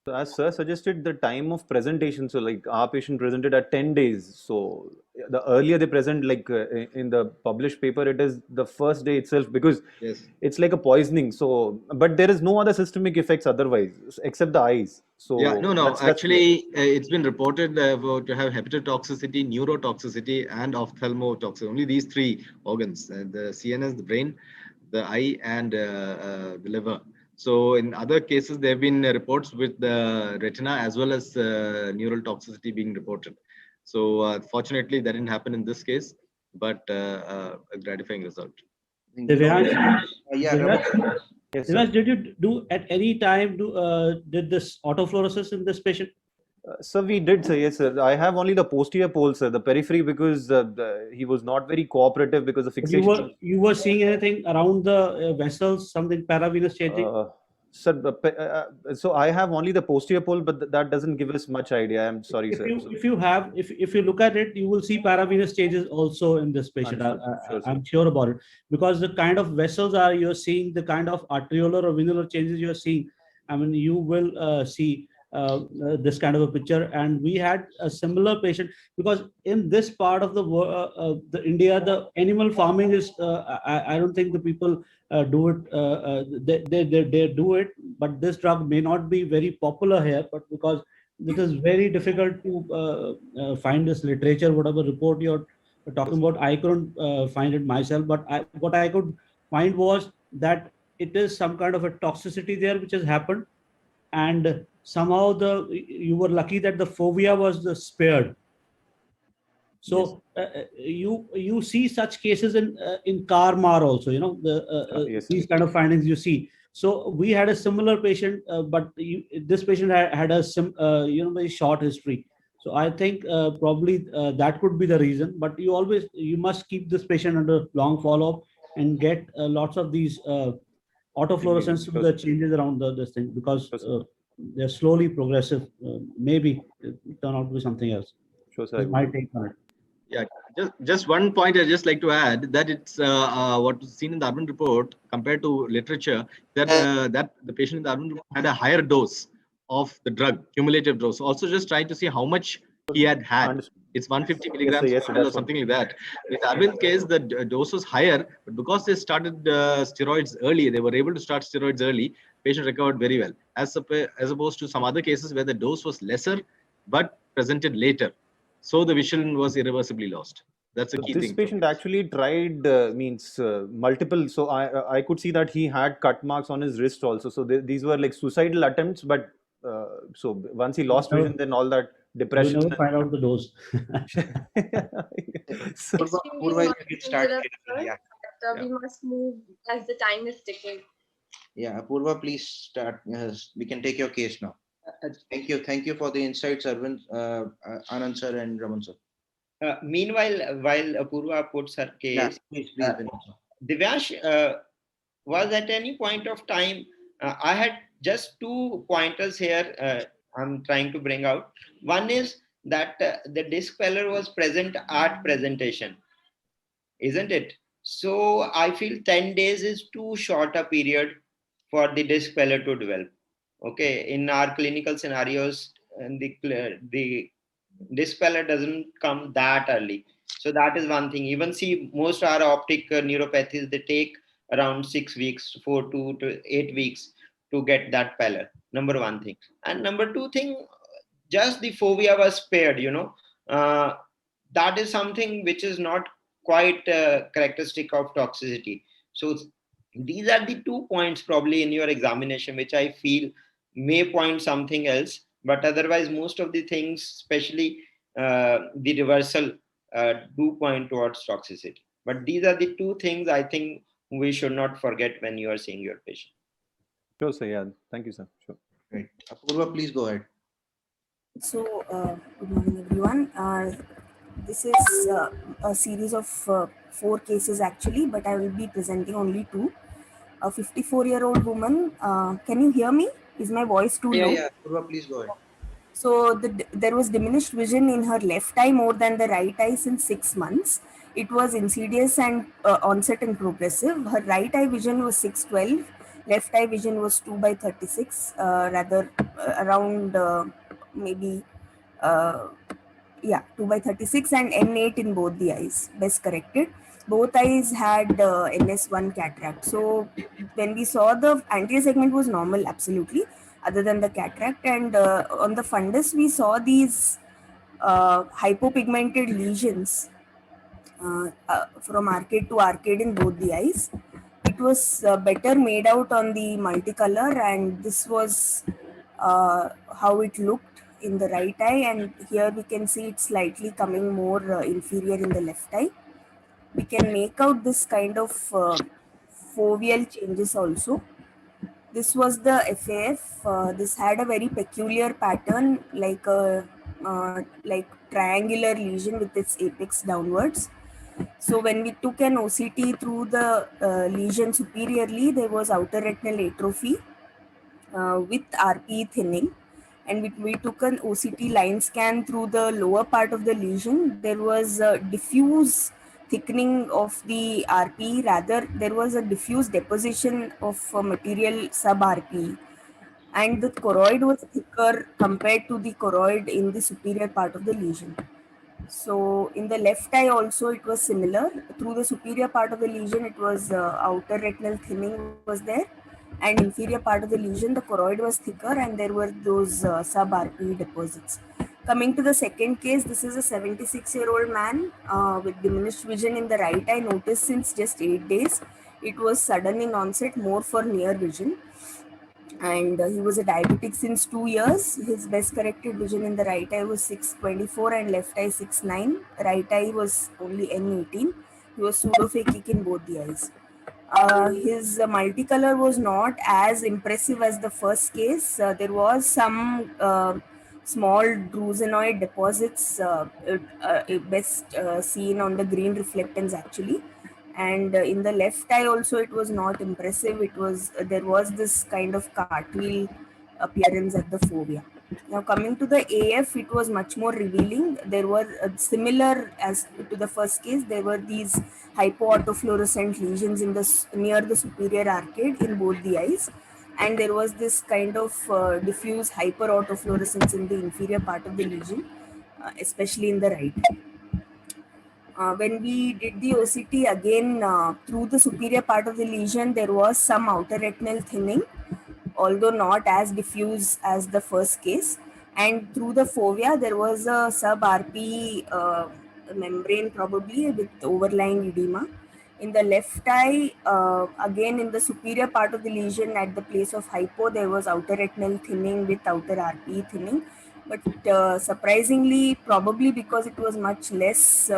So as sir suggested, the time of presentation, so like our patient presented at 10 days. So the earlier they present, like in the published paper, it is the first day itself, because Yes. it's like a poisoning. So, but there is no other systemic effects otherwise except the eyes. So Yeah, no. that's Actually, it's been reported to have hepatotoxicity, neurotoxicity, and ophthalmotoxicity. Only these three organs: the CNS, the brain, the eye, and the liver. So, in other cases, there have been reports with the retina as well as neural toxicity being reported. So, fortunately, that didn't happen in this case, but a gratifying result. Divyansh, Yeah, Divyansh, Raman. yes, sir. Divyansh, did you do at any time did this autofluorescence in this patient? So we did, sir. Yes, sir. I have only the posterior pole, sir. The periphery, because he was not very cooperative because the But fixation. you were seeing anything around the vessels, something paravenous changing? Sir, so I have only the posterior pole, but that doesn't give us much idea. I'm sorry, If sir. if you look at it, you will see paravenous changes also in this patient. Understood. Sure, sir. I'm sure about it, because the kind of vessels you're seeing, the kind of arteriolar or venular changes you're seeing. I mean, you will see this kind of a picture. And we had a similar patient, because in this part of the India, the animal farming is I don't think the people do it. They do it, but this drug may not be very popular here. But because it is very difficult to find this literature, whatever report you're talking about, I couldn't find it myself. But what I could find was that it is some kind of a toxicity there which has happened, and somehow you were lucky that the fovea was spared. So you see such cases in Karmar also, Yes, these sir. kind of findings you see. So we had a similar patient, but this patient had a very short history. So I think probably that could be the reason. But you must keep this patient under long follow-up and get lots of these autofluorescence Sure, the sir. changes around this thing, because Sure, sir. they're slowly progressive. Maybe it turn out to be something else. Sure, sir. It might take time. Yeah, just one point I'd just like to add, that it's what was seen in the Urban report compared to literature, that that the patient in the Urban report had a higher dose of the drug, cumulative dose. Also, just trying to see how much he had. Understood. It's 150 Yes, sir. milligrams Yes, sir. or That's something like that. With Arvind's case, the dose was higher, but because they started steroids early, they were able to start steroids early. Patient recovered very well, as opposed to some other cases where the dose was lesser but presented later. So the vision was irreversibly lost. That's a So key this thing. patient actually tried multiple. So I could see that he had cut marks on his wrist also. So these were like suicidal attempts. But so once he lost vision, then all that depression. You never find out the dose. So, Extremely much Get started. dangerous, Yeah. but we must move as the time is ticking. Yeah, Apurva, please start. Yes, we can take your case now. Thank you for the insights, Arvind, Anand sir, and Raman sir. Meanwhile, while Apurva puts her Yeah, case, please, Vinod sir. Divyansh, was at any point of time, I had just 2 pointers here I'm trying to bring out. One is that the disc pallor was present at presentation, isn't it? So I feel 10 days is too short a period for the disc pallor to develop. Okay, in our clinical scenarios, and the disc pallor doesn't come that early. So that is one thing. Even see, most our optic neuropathies, they take around 6 weeks, 4 to 8 weeks to get that pallor. Number one thing. And number two thing, just the fovea was spared, that is something which is not quite characteristic of toxicity. So these are the 2 points probably in your examination, which I feel may point something else. But otherwise, most of the things, especially the reversal, do point towards toxicity. But these are the two things I think we should not forget when you are seeing your patient. Sure, sir. Yeah. Thank you, sir. Sure. Right. Apurva, please go ahead. So, good morning, everyone. This is a series of 4 cases actually, but I will be presenting only 2. A 54-year-old woman. Can you hear me? Is my voice too low? Yeah. Apurva, please go ahead. So there was diminished vision in her left eye more than the right eye since 6 months. It was insidious and onset and progressive. Her right eye vision was 612. Left eye vision was 2/36, around maybe 2/36 and N8 in both the eyes, best corrected. Both eyes had NS1 cataract. So when we saw the anterior segment was normal, absolutely, other than the cataract. And on the fundus, we saw these hypopigmented lesions from arcade to arcade in both the eyes. It was better made out on the multicolor, and this was how it looked in the right eye, and here we can see it's slightly coming more inferior in the left eye. We can make out this kind of foveal changes also. This was the FAF. This had a very peculiar pattern, like a triangular lesion with its apex downwards. So when we took an OCT through the lesion superiorly, there was outer retinal atrophy with RPE thinning. And we took an OCT line scan through the lower part of the lesion. There was a diffuse thickening of the RPE, rather there was a diffuse deposition of material sub-RPE. And the choroid was thicker compared to the choroid in the superior part of the lesion. So in the left eye also it was similar. Through the superior part of the lesion, it was outer retinal thinning was there, and inferior part of the lesion, the choroid was thicker and there were those sub-RPE deposits. Coming to the second case, this is a 76-year-old man with diminished vision in the right eye, noticed since just 8 days. It was sudden in onset, more for near vision. And he was a diabetic since 2 years. His best corrected vision in the right eye was 624 and left eye 69. Right eye was only N18. He was pseudophakic in both the eyes. His multicolor was not as impressive as the first case. There was some small drusenoid deposits, best seen on the green reflectance actually. And in the left eye also it was not impressive. It was there was this kind of cartwheel appearance at the fovea. Now coming to the AF, it was much more revealing. There were similar as to the first case. There were these hypoautofluorescent lesions in the near the superior arcade in both the eyes, and there was this kind of diffuse hyperautofluorescence in the inferior part of the lesion, especially in the right eye. When we did the OCT again, through the superior part of the lesion, there was some outer retinal thinning, although not as diffuse as the first case. And through the fovea, there was a sub-RP membrane probably with overlying edema. In the left eye, again in the superior part of the lesion at the place of hypo, there was outer retinal thinning with outer RPE thinning. But surprisingly, probably because it was much less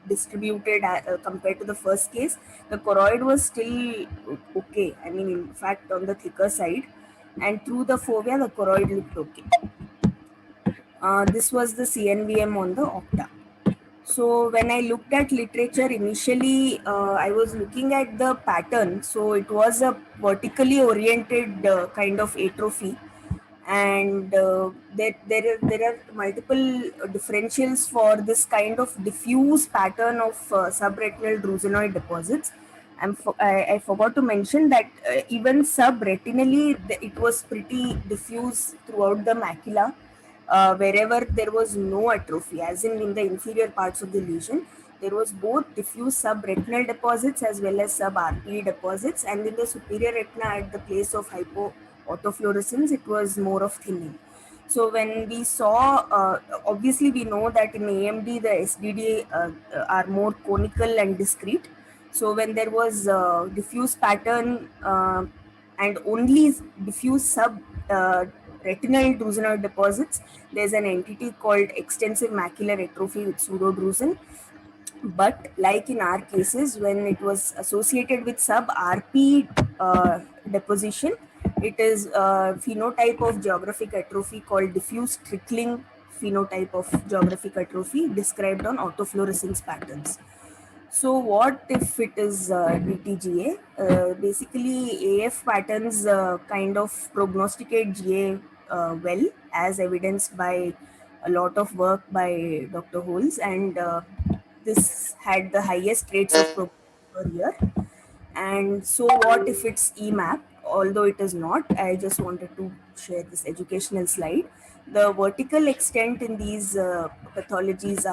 distributed compared to the first case, the choroid was still okay. I mean, in fact, on the thicker side. And through the fovea, the choroid looked okay. This was the CNVM on the Octa. So when I looked at literature initially, I was looking at the pattern. So it was a vertically oriented kind of atrophy. And there are multiple differentials for this kind of diffuse pattern of subretinal drusenoid deposits. I forgot to mention that even subretinally, it was pretty diffuse throughout the macula. Wherever there was no atrophy, as in the inferior parts of the lesion, there was both diffuse subretinal deposits as well as sub-RPE deposits, and in the superior retina at the place of hypoautofluorescence, it was more of thinning. So when we saw, obviously we know that in AMD the SDD are more conical and discrete. So when there was diffuse pattern and only diffuse retinal drusenoid deposits, there's an entity called extensive macular atrophy with pseudodrusen. But like in our cases, when it was associated with sub-RP deposition, it is a phenotype of geographic atrophy called diffuse trickling phenotype of geographic atrophy described on autofluorescence patterns. So what if it is DTGA? Basically, AF patterns kind of prognosticate GA well, as evidenced by a lot of work by Dr. Holmes, and this had the highest rates of progression per year. And so what if it's EMAP? Although it is not, I just wanted to share this educational slide. The vertical extent in these pathologies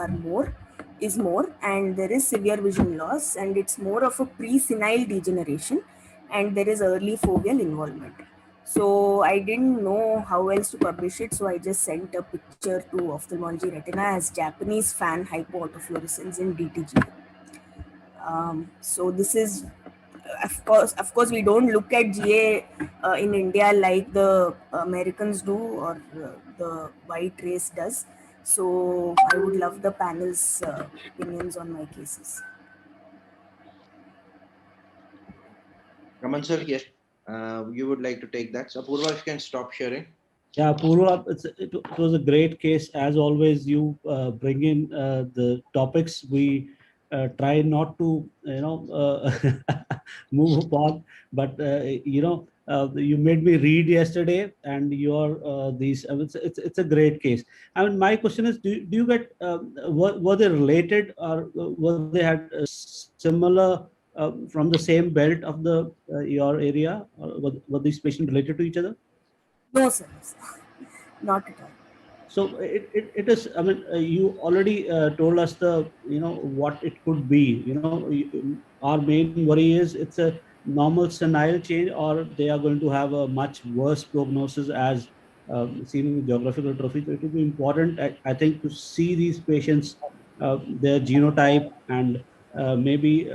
is more, and there is severe vision loss, and it's more of a pre-senile degeneration, and there is early foveal involvement. So I didn't know how else to publish it, so I just sent a picture to Ophthalmology Retina as Japanese fan hypoautofluorescence in DTG. So this is, of course, we don't look at GA in India like the Americans do, or the white race does. So I would love the panel's opinions on my cases. Raman sir, yes, you would like to take that. So Apurva, if you can stop sharing. Yeah, Purva, it was a great case. As always, you bring in the topics. We try not to, move upon, but you made me read yesterday, and your these. It's a great case. I mean, my question is, do you get were they related, or were they had similar from the same belt of the your area, or were these patients related to each other? No, sir, not at all. So it is, I mean, you already told us what it could be. Our main worry is it's a normal senile change, or they are going to have a much worse prognosis as seen in geographical atrophy. So it will be important, I think, to see these patients, their genotype, and maybe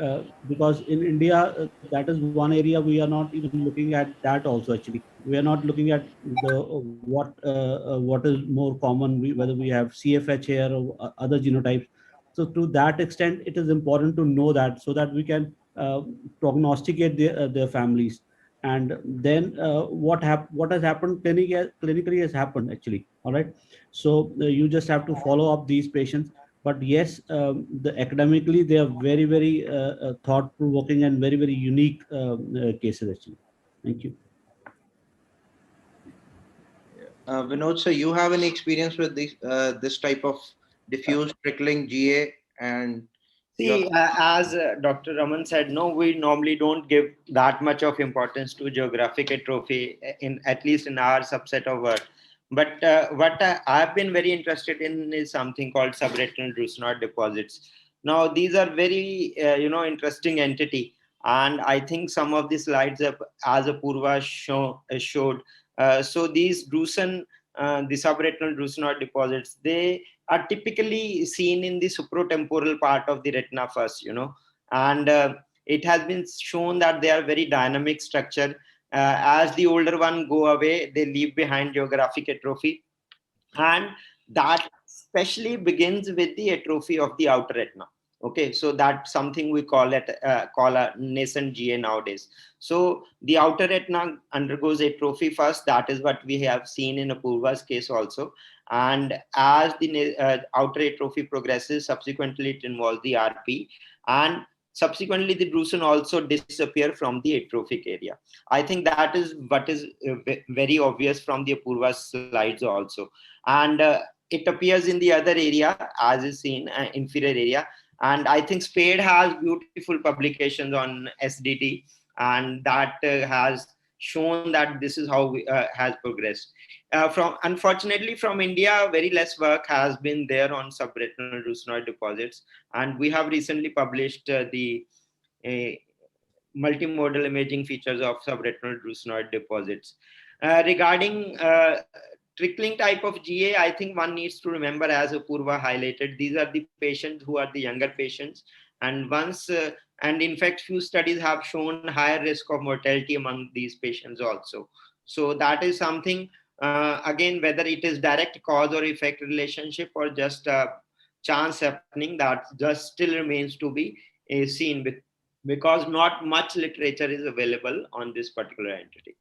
because in India, that is one area we are not even looking at that also. Actually, we are not looking at the what is more common, whether we have CFH here or other genotypes. So to that extent, it is important to know that, so that we can prognosticate their families. And then what has happened clinically has happened, actually. All right. So you just have to follow up these patients. But yes, academically, they are very, very thought-provoking and very, very unique cases, actually. Thank you. Vinod sir, you have any experience with this type of diffuse trickling GA? And See, as Dr. Raman said, no, we normally don't give that much of importance to geographic atrophy, at least in our subset of work. But what I've been very interested in is something called subretinal drusenoid deposits. Now, these are very, interesting entity. And I think some of the slides, as Apurva showed, so these the subretinal drusenoid deposits, they are typically seen in the supratemporal part of the retina first, and it has been shown that they are very dynamic structure. As the older one go away, they leave behind geographic atrophy, and that especially begins with the atrophy of the outer retina. Okay, so that's something we call a nascent GA nowadays. So the outer retina undergoes atrophy first. That is what we have seen in Apurva's case also. And as the outer atrophy progresses, subsequently it involves the RP, and subsequently the drusen also disappear from the atrophic area. I think that is what is very obvious from the Apurva's slides also. And it appears in the other area, as is seen, inferior area. And I think Spade has beautiful publications on SDT, and that has shown that this is how has progressed. Unfortunately, from India, very less work has been there on subretinal drusenoid deposits, and we have recently published the multimodal imaging features of subretinal drusenoid deposits. Regarding trickling type of GA, I think one needs to remember, as Apurva highlighted, these are the patients who are the younger patients. And and in fact, few studies have shown higher risk of mortality among these patients also. So that is something, again, whether it is direct cause or effect relationship or just a chance happening, that just still remains to be seen, because not much literature is available on this particular entity.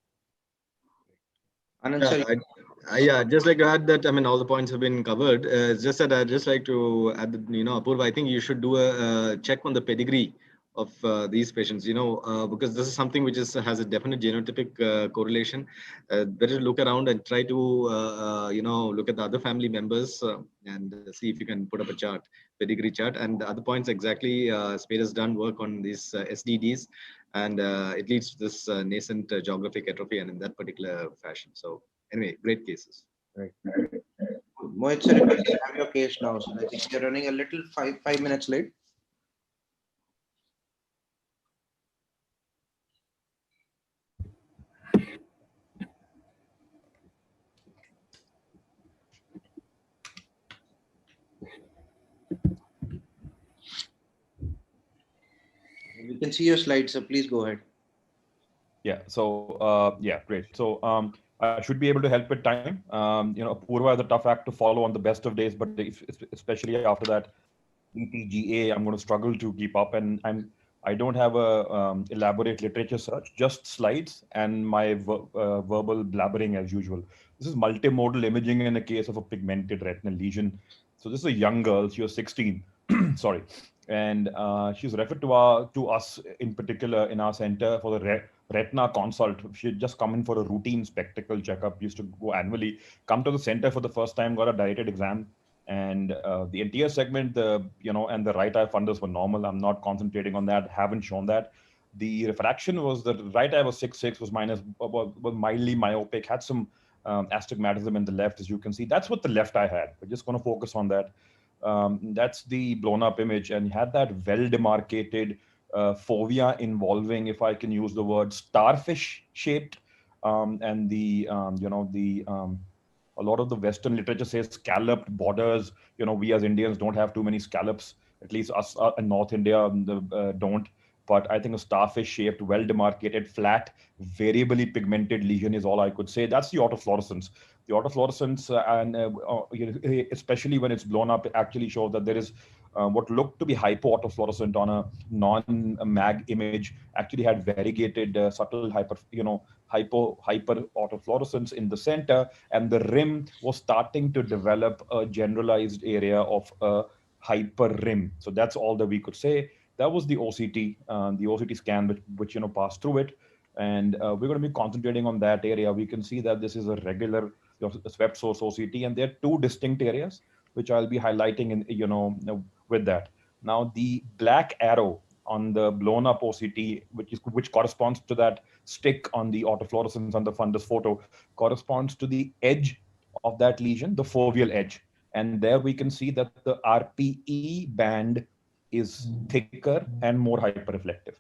Anand, Yeah, sir, yeah, just like to add that, I mean, all the points have been covered. It's just that I'd just like to add that, Apurva, I think you should do a check on the pedigree of these patients, because this is something which has a definite genotypic correlation. Better look around and try to, look at the other family members and see if you can put up a chart, pedigree chart. And the other points exactly, Spade has done work on these SDDs, and it leads to this nascent geographic atrophy and in that particular fashion. So anyway, great cases. right. Mohit sir, if you have your case now, so I think you're running a little 5 minutes late. We can see your slides, so please go ahead. Yeah. So yeah, great. So I should be able to help with time. Apurva is a tough act to follow on the best of days, but especially after that ETGA, I'm going to struggle to keep up, and I don't have a elaborate literature search, just slides and my verbal blabbering as usual. This is multimodal imaging in a case of a pigmented retinal lesion. So this is a young girl. She was 16. Sorry. And she's referred to us in particular in our center for the retina consult. She had just come in for a routine spectacle checkup, used to go annually, come to the center for the first time, got a dilated exam. And the anterior segment, and the right eye fundus were normal. I'm not concentrating on that. Haven't shown that. The refraction was the right eye was 6.6, was mildly myopic, had some astigmatism in the left, as you can see. That's what the left eye had. We're just going to focus on that. That's the blown up image, and had that well demarcated fovea involving, if I can use the word, starfish shaped, and a lot of the Western literature says scalloped borders. We as Indians don't have too many scallops, at least us in North India don't. But I think a starfish-shaped, well-demarcated, flat, variably pigmented lesion is all I could say. That's the autofluorescence. The autofluorescence, especially when it's blown up, actually shows that there is what looked to be hypoautofluorescent on a non-mag image actually had variegated, subtle hyper autofluorescence in the center, and the rim was starting to develop a generalized area of a hyper rim. So that's all that we could say. That was the OCT scan, which passed through it, and we're going to be concentrating on that area. We can see that this is a regular swept source OCT, and there are two distinct areas which I'll be highlighting in with that. Now the black arrow on the blown up OCT, which corresponds to that stick on the autofluorescence on the fundus photo, corresponds to the edge of that lesion, the foveal edge, and there we can see that the RPE band is thicker and more hyperreflective,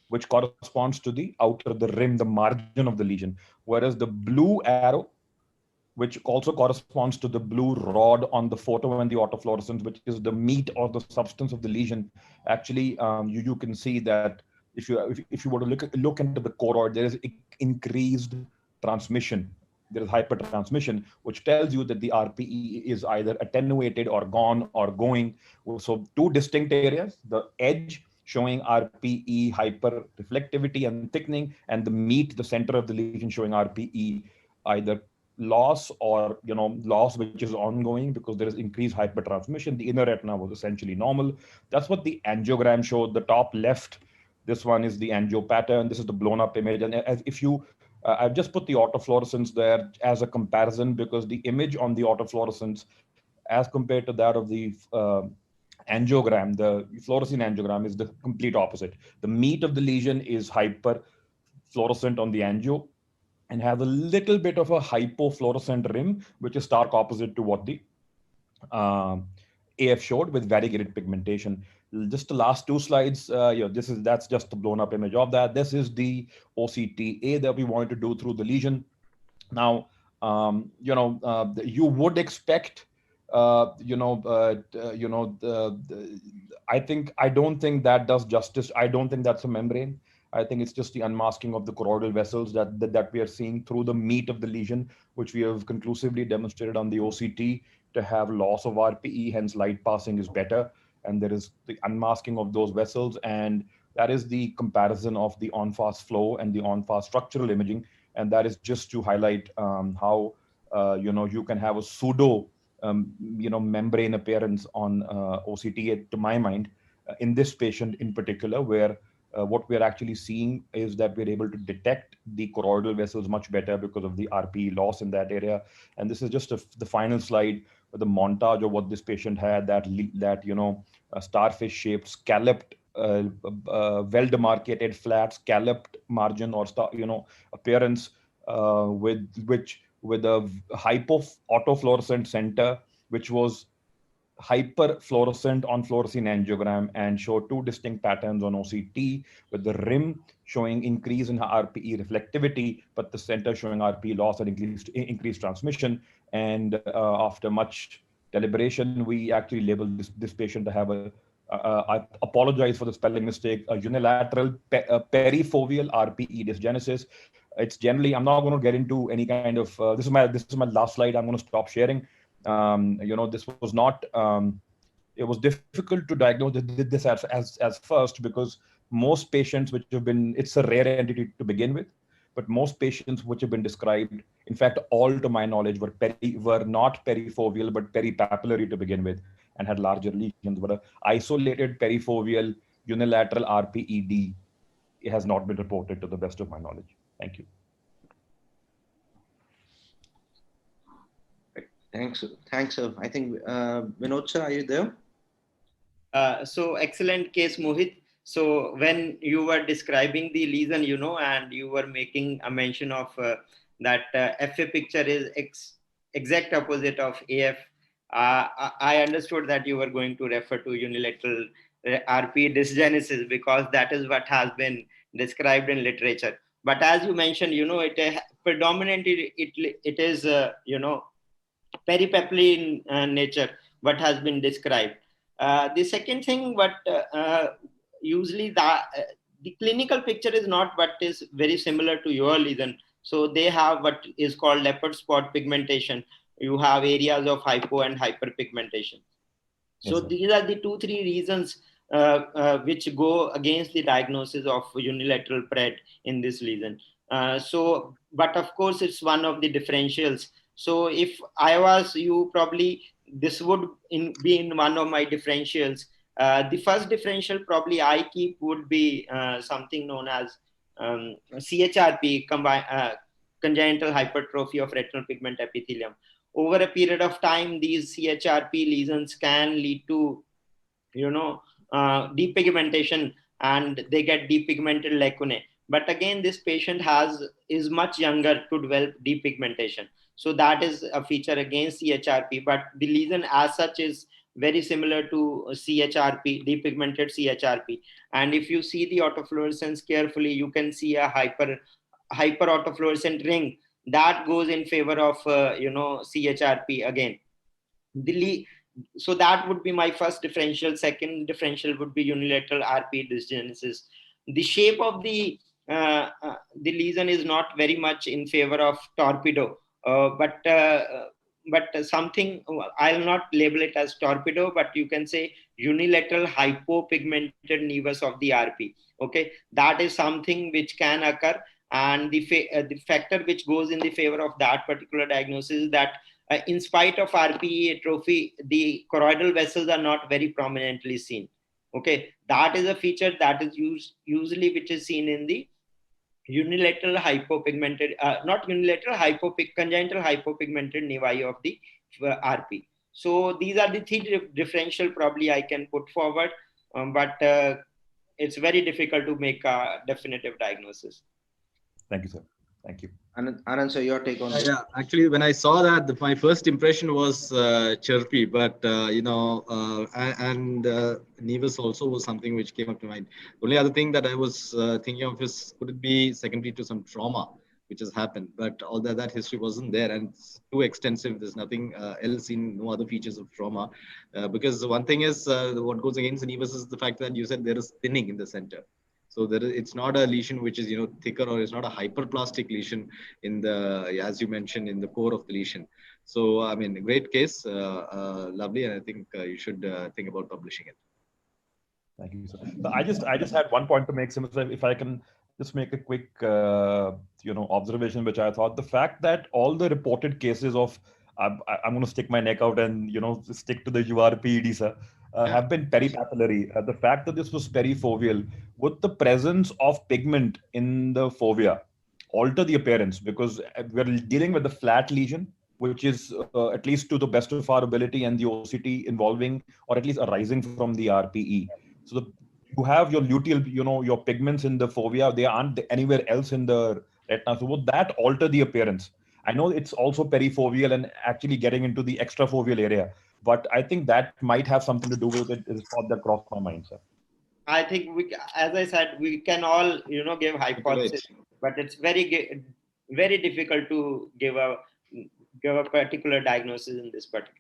which corresponds to the rim, the margin of the lesion. Whereas the blue arrow, which also corresponds to the blue rod on the photo and the autofluorescence, which is the meat or the substance of the lesion, actually you can see that if you were to look into the choroid, there is increased transmission. There is hypertransmission, which tells you that the RPE is either attenuated or gone or going. So two distinct areas, the edge showing RPE hyperreflectivity and thickening, and the meat, the center of the lesion, showing RPE either loss or loss which is ongoing because there is increased hypertransmission. The inner retina was essentially normal. That's what the angiogram showed. The top left, this one is the angio pattern. This is the blown up image. And if you I've just put the autofluorescence there as a comparison, because the image on the autofluorescence as compared to that of the angiogram, the fluorescein angiogram, is the complete opposite. The meat of the lesion is hyperfluorescent on the angio and has a little bit of a hypofluorescent rim, which is stark opposite to what the AF showed with variegated pigmentation. Just the last two slides, that's just the blown up image of that. This is the OCTA that we wanted to do through the lesion. Now, you would expect, I don't think that does justice. I don't think that's a membrane. I think it's just the unmasking of the choroidal vessels that we are seeing through the meat of the lesion, which we have conclusively demonstrated on the OCT to have loss of RPE, hence light passing is better. And there is the unmasking of those vessels. And that is the comparison of the on-fast flow and the on-fast structural imaging. And that is just to highlight how, you can have a pseudo, membrane appearance on OCT, to my mind, in this patient in particular, where what we're actually seeing is that we're able to detect the choroidal vessels much better because of the RPE loss in that area. And this is just the final slide with the montage of what this patient had, that starfish shaped, scalloped, well demarcated, flat, scalloped margin or appearance, with a autofluorescent center, which was hyperfluorescent on fluorescein angiogram, and showed two distinct patterns on OCT, with the rim showing increase in RPE reflectivity, but the center showing RPE loss and increased transmission. And after much deliberation, we actually labeled this patient to have I apologize for the spelling mistake, a unilateral perifoveal RPE dysgenesis. It's generally, I'm not going to get into any kind of, this is my last slide. I'm going to stop sharing. This was not, it was difficult to diagnose this as first, because most patients which have been, it's a rare entity to begin with, but most patients which have been described, in fact, all to my knowledge, were not perifoveal, but peripapillary to begin with, and had larger lesions. But an isolated perifoveal unilateral RPED, it has not been reported to the best of my knowledge. Thank you. Thanks. I think Vinod sir, are you there? So excellent case, Mohit. So when you were describing the lesion, and you were making a mention of that FA picture is exact opposite of AF, I understood that you were going to refer to unilateral RPE dysgenesis, because that is what has been described in literature. But as you mentioned, it predominantly it is peripapillary in nature, what has been described. The second thing, but usually the clinical picture is not what is very similar to your lesion. So they have what is called leopard spot pigmentation. You have areas of hypo and hyperpigmentation. So Yes, these are the 2-3 reasons which go against the diagnosis of unilateral PRED in this lesion. But of course, it's one of the differentials. So if I was you, probably this would be in one of my differentials. The first differential probably I keep would be something known as CHRP, congenital hypertrophy of retinal pigment epithelium. Over a period of time, these CHRP lesions can lead to, depigmentation, and they get depigmented lacunae. But again, this patient is much younger to develop depigmentation. So that is a feature against CHRP, but the lesion as such is very similar to CHRP, depigmented CHRP. And if you see the autofluorescence carefully, you can see a hyper autofluorescent ring that goes in favor of CHRP again. So that would be my first differential. Second differential would be unilateral RPE dysgenesis. The shape of the lesion is not very much in favor of torpedo, but something, I'll not label it as torpedo, but you can say unilateral hypopigmented nevus of the RP. Okay, that is something which can occur, and the factor which goes in the favor of that particular diagnosis is that in spite of RPE atrophy, the choroidal vessels are not very prominently seen. Okay, that is a feature that is usually which is seen in the unilateral hypopigmented, congenital hypopigmented nevi of the RP. So these are the 3 differential probably I can put forward, but it's very difficult to make a definitive diagnosis. Thank you, sir. Thank you. Anand sir, your take on this? Yeah, actually, when I saw that, my first impression was chirpy, but nevus also was something which came up to mind. The only other thing that I was thinking of is, could it be secondary to some trauma which has happened? But all that history wasn't there, and it's too extensive. There's nothing else in, no other features of trauma. Because one thing is, what goes against the nevus is the fact that you said there is thinning in the center. So it's not a lesion which is thicker, or it's not a hyperplastic lesion in the, as you mentioned, in the core of the lesion. So I mean, great case, lovely, and I think you should think about publishing it. Thank you, sir. So I just had one point to make, if I can just make a quick observation, which I thought the fact that all the reported cases of I'm going to stick my neck out and stick to the URPED, sir, have been peripapillary. The fact that this was perifoveal, with the presence of pigment in the fovea, alter the appearance, because we're dealing with a flat lesion, which is at least to the best of our ability, and the OCT involving or at least arising from the RPE. So you have your luteal, your pigments in the fovea, they aren't anywhere else in the retina. So would that alter the appearance? I know it's also perifoveal and actually getting into the extrafoveal area, but I think that might have something to do with it. Is thought that crossed my mind, sir. I think as I said, we can all, give hypothesis, but it's very, very difficult to give a particular diagnosis in this particular.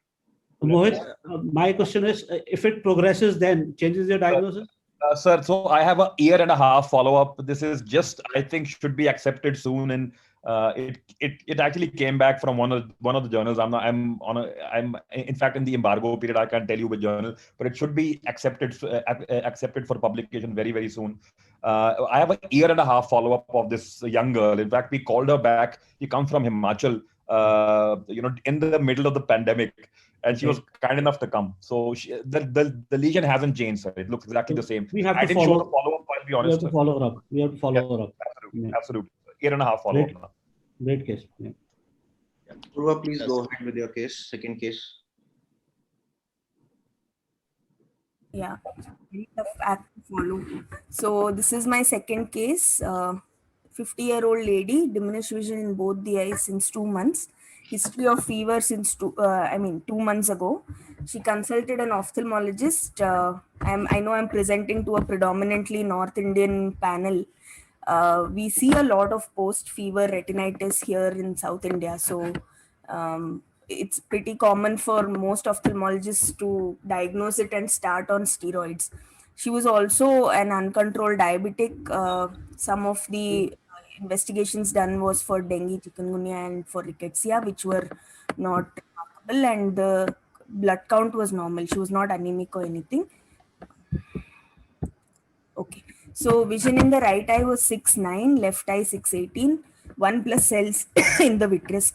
Mohit, my question is, if it progresses, then changes your diagnosis? Sir, so I have a year and a half follow-up. This is just, I think, should be accepted soon, and it actually came back from one of the journals. I'm in fact in the embargo period. I can't tell you which journal, but it should be accepted for publication very, very soon. I have a year and a half follow-up of this young girl. In fact, we called her back. She comes from Himachal, in the middle of the pandemic. And she was kind enough to come. So the lesion hasn't changed, sir. It looks exactly the same. We have I to didn't follow, show the follow-up, I'll be honest. We have to follow her up. We have to follow her up. Absolutely. Absolutely. Year and a half follow-up. Great case. Yeah. Purva, please go ahead with your case, second case. Yeah, very tough act to follow. So this is my second case. 50-year-old lady, diminished vision in both the eyes since 2 months. History of fever since 2 months ago. She consulted an ophthalmologist. I know I'm presenting to a predominantly North Indian panel. We see a lot of post-fever retinitis here in South India. So it's pretty common for most ophthalmologists to diagnose it and start on steroids. She was also an uncontrolled diabetic. Some of the investigations done was for dengue, chikungunya, and for rickettsia, which were not remarkable, and the blood count was normal. She was not anemic or anything. Okay, so vision in the right eye was 6/9, left eye 6/18, 1+ cells in the vitreous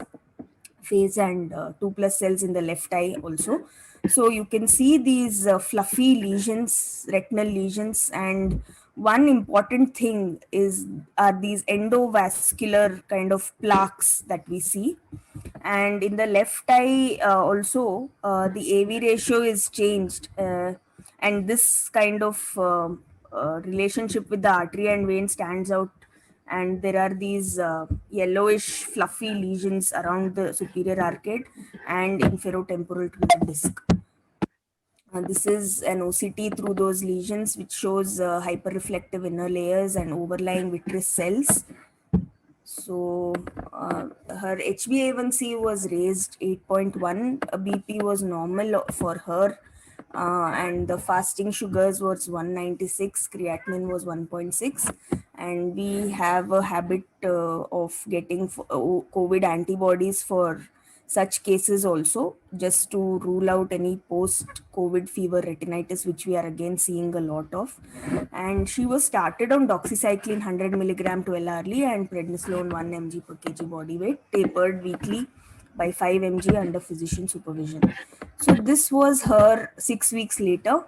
phase and 2+ cells in the left eye also. So you can see these fluffy lesions, retinal lesions, and one important thing are these endovascular kind of plaques that we see. And in the left eye also, the AV ratio is changed. And this kind of relationship with the artery and vein stands out. And there are these yellowish fluffy lesions around the superior arcade and inferotemporal to the disc. This is an OCT through those lesions, which shows hyperreflective inner layers and overlying vitreous cells. So her HbA1c was raised 8.1, BP was normal for her, and the fasting sugars was 196, creatinine was 1.6, and we have a habit of getting COVID antibodies for such cases also, just to rule out any post-COVID fever retinitis, which we are again seeing a lot of. And she was started on doxycycline 100 mg 12 hourly and prednisolone 1 mg per kg body weight, tapered weekly by 5 mg under physician supervision. So this was her 6 weeks later.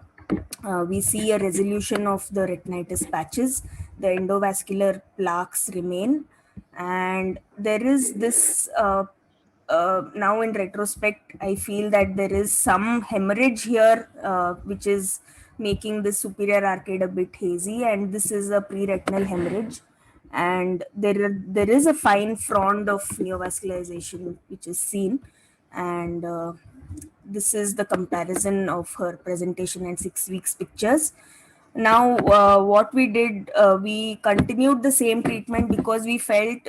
We see a resolution of the retinitis patches. The endovascular plaques remain. And there is this now in retrospect, I feel that there is some hemorrhage here, which is making the superior arcade a bit hazy, and this is a preretinal hemorrhage. And there is a fine frond of neovascularization which is seen, and this is the comparison of her presentation and 6 weeks pictures. Now, what we did, we continued the same treatment because we felt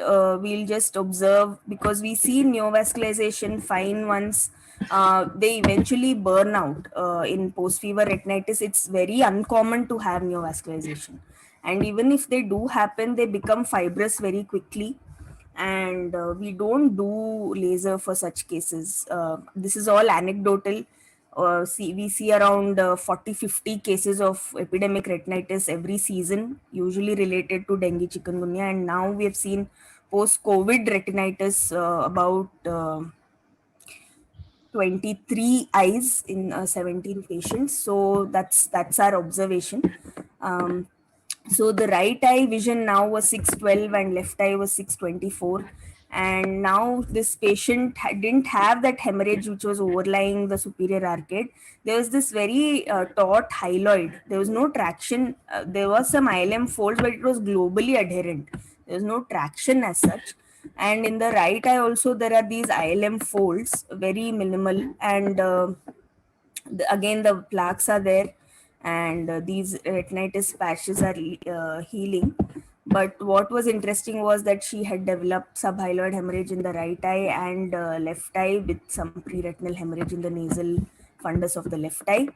we'll just observe, because we see neovascularization fine once they eventually burn out in post-fever retinitis. It's very uncommon to have neovascularization. And even if they do happen, they become fibrous very quickly. And we don't do laser for such cases. This is all anecdotal. We see around 40-50 cases of epidemic retinitis every season, usually related to dengue chikungunya. And now we have seen post-COVID retinitis about 23 eyes in 17 patients. So that's our observation. So the right eye vision now was 612 and left eye was 624. And now this patient didn't have that hemorrhage which was overlying the superior arcade. There was this very taut hyaloid. There was no traction. There was some ILM folds, but it was globally adherent. There was no traction as such. And in the right eye also, there are these ILM folds, very minimal. And again, the plaques are there, and these retinitis patches are healing. But what was interesting was that she had developed subhyaloid hemorrhage in the right eye and left eye, with some pre-retinal hemorrhage in the nasal fundus of the left eye.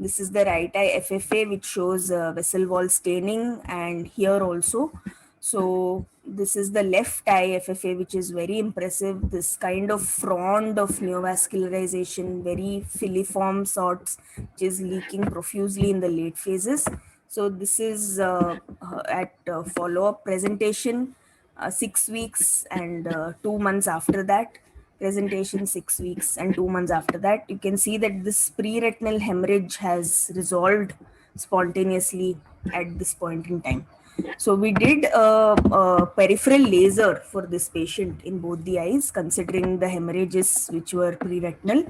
This is the right eye FFA, which shows vessel wall staining, and here also. So this is the left eye FFA, which is very impressive. This kind of frond of neovascularization, very filiform sorts, which is leaking profusely in the late phases. So this is at follow-up presentation, 6 weeks and 2 months after that. Presentation 6 weeks and 2 months after that. You can see that this pre-retinal hemorrhage has resolved spontaneously at this point in time. So we did a peripheral laser for this patient in both the eyes, considering the hemorrhages which were pre-retinal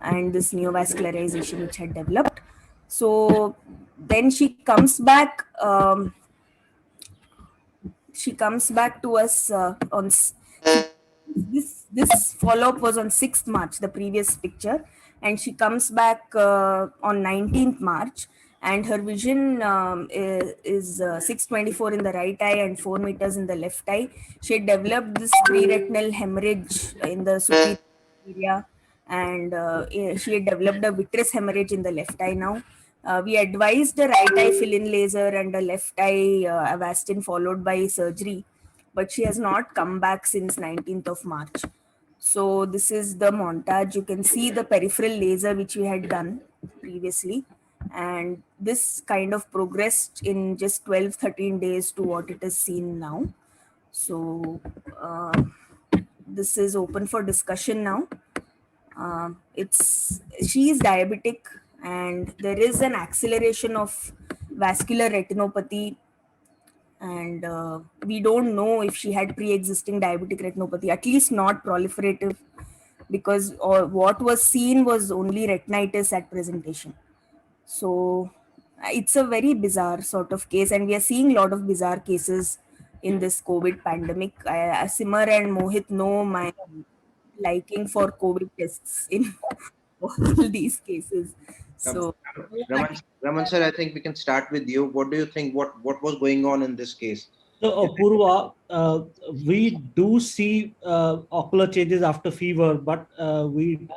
and this neovascularization which had developed. So then she comes back. She comes back to us on this follow-up was on 6th March, the previous picture, and she comes back on 19th March. And her vision is 624 in the right eye and 4 meters in the left eye. She had developed this pre-retinal hemorrhage in the superior area, and she had developed a vitreous hemorrhage in the left eye now. We advised the right eye fill-in laser and the left eye Avastin followed by surgery, but she has not come back since 19th of March. So this is the montage. You can see the peripheral laser which we had done previously, and this kind of progressed in just 12-13 days to what it is seen now. So this is open for discussion now. She is diabetic, and there is an acceleration of vascular retinopathy, and we don't know if she had pre-existing diabetic retinopathy, at least not proliferative, because what was seen was only retinitis at presentation. So it's a very bizarre sort of case, and we are seeing a lot of bizarre cases in this COVID pandemic. Simar and Mohit know my liking for COVID tests in all these cases. So Raman sir, I think we can start with you. What do you think? What was going on in this case? So Apurva, we do see ocular changes after fever, but we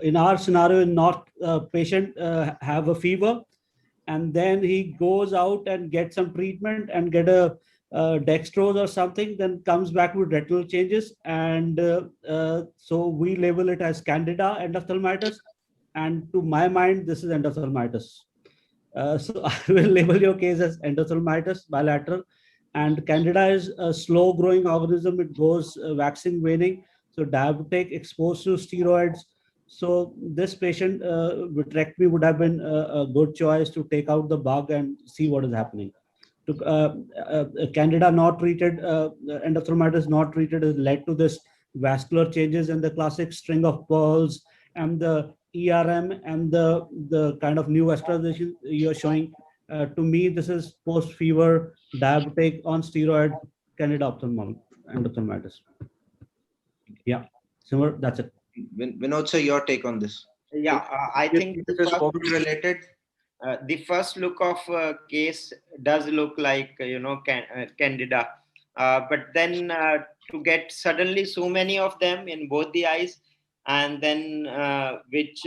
in our scenario, not patient have a fever, and then he goes out and gets some treatment and get a dextrose or something, then comes back with retinal changes, and so we label it as Candida endophthalmitis, and to my mind, this is endophthalmitis. So I will label your case as endophthalmitis bilateral, and Candida is a slow growing organism. It goes waxing, waning. So diabetic, exposed to steroids. So this patient, vitrectomy would have been a good choice to take out the bug and see what is happening. Candida not treated, endophthalmitis not treated has led to this vascular changes and the classic string of pearls and the ERM and the kind of new vascularization you're showing. To me, this is post-fever, diabetic, on steroid, Candida endophthalmitis. Yeah, similar, that's it. Vinod sir, your take on this? Yeah, I think this is COVID related. The first look of case does look like Candida, but then to get suddenly so many of them in both the eyes, and then which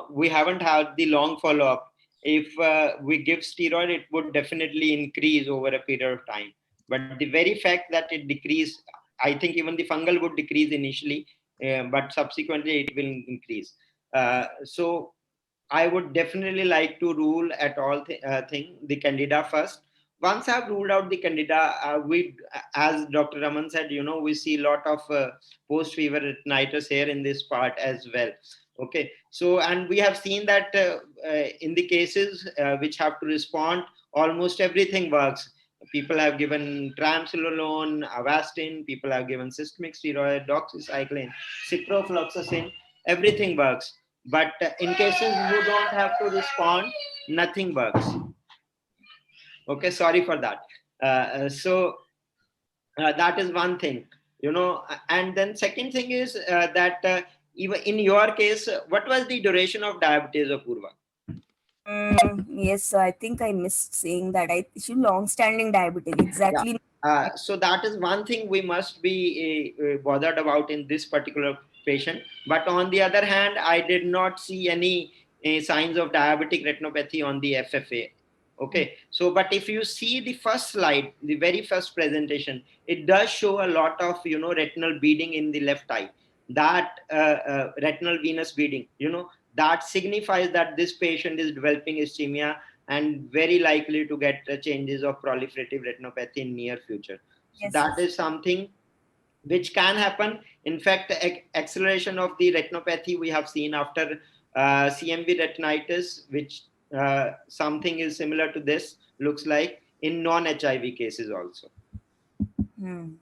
we haven't had the long follow-up. if we give steroid, it would definitely increase over a period of time. But the very fact that it decreased, I think even the fungal would decrease initially, but subsequently it will increase. So I would definitely like to rule at all the Candida first. Once I've ruled out the Candida, as Dr. Raman said, we see a lot of post-fever retinitis here in this part as well. Okay, so and we have seen that in the cases which have to respond, almost everything works. People have given triamcinolone, Avastin, people have given systemic steroid, doxycycline, ciprofloxacin, everything works. But in cases you don't have to respond, nothing works. Okay, sorry for that. So that is one thing, and then second thing is that even in your case, what was the duration of diabetes, Apurva? Yes, I think I missed saying that. She's long-standing diabetic. Exactly. So that is one thing we must be bothered about in this particular patient. But on the other hand, I did not see any signs of diabetic retinopathy on the FFA. Okay, so but if you see the first slide, the very first presentation, it does show a lot of retinal beading in the left eye. That retinal venous beading, that signifies that this patient is developing ischemia and very likely to get changes of proliferative retinopathy in near future. So Yes, that yes. is something which can happen. In fact, acceleration of the retinopathy we have seen after CMV retinitis, which something is similar to this, looks like in non-HIV cases also. Hmm.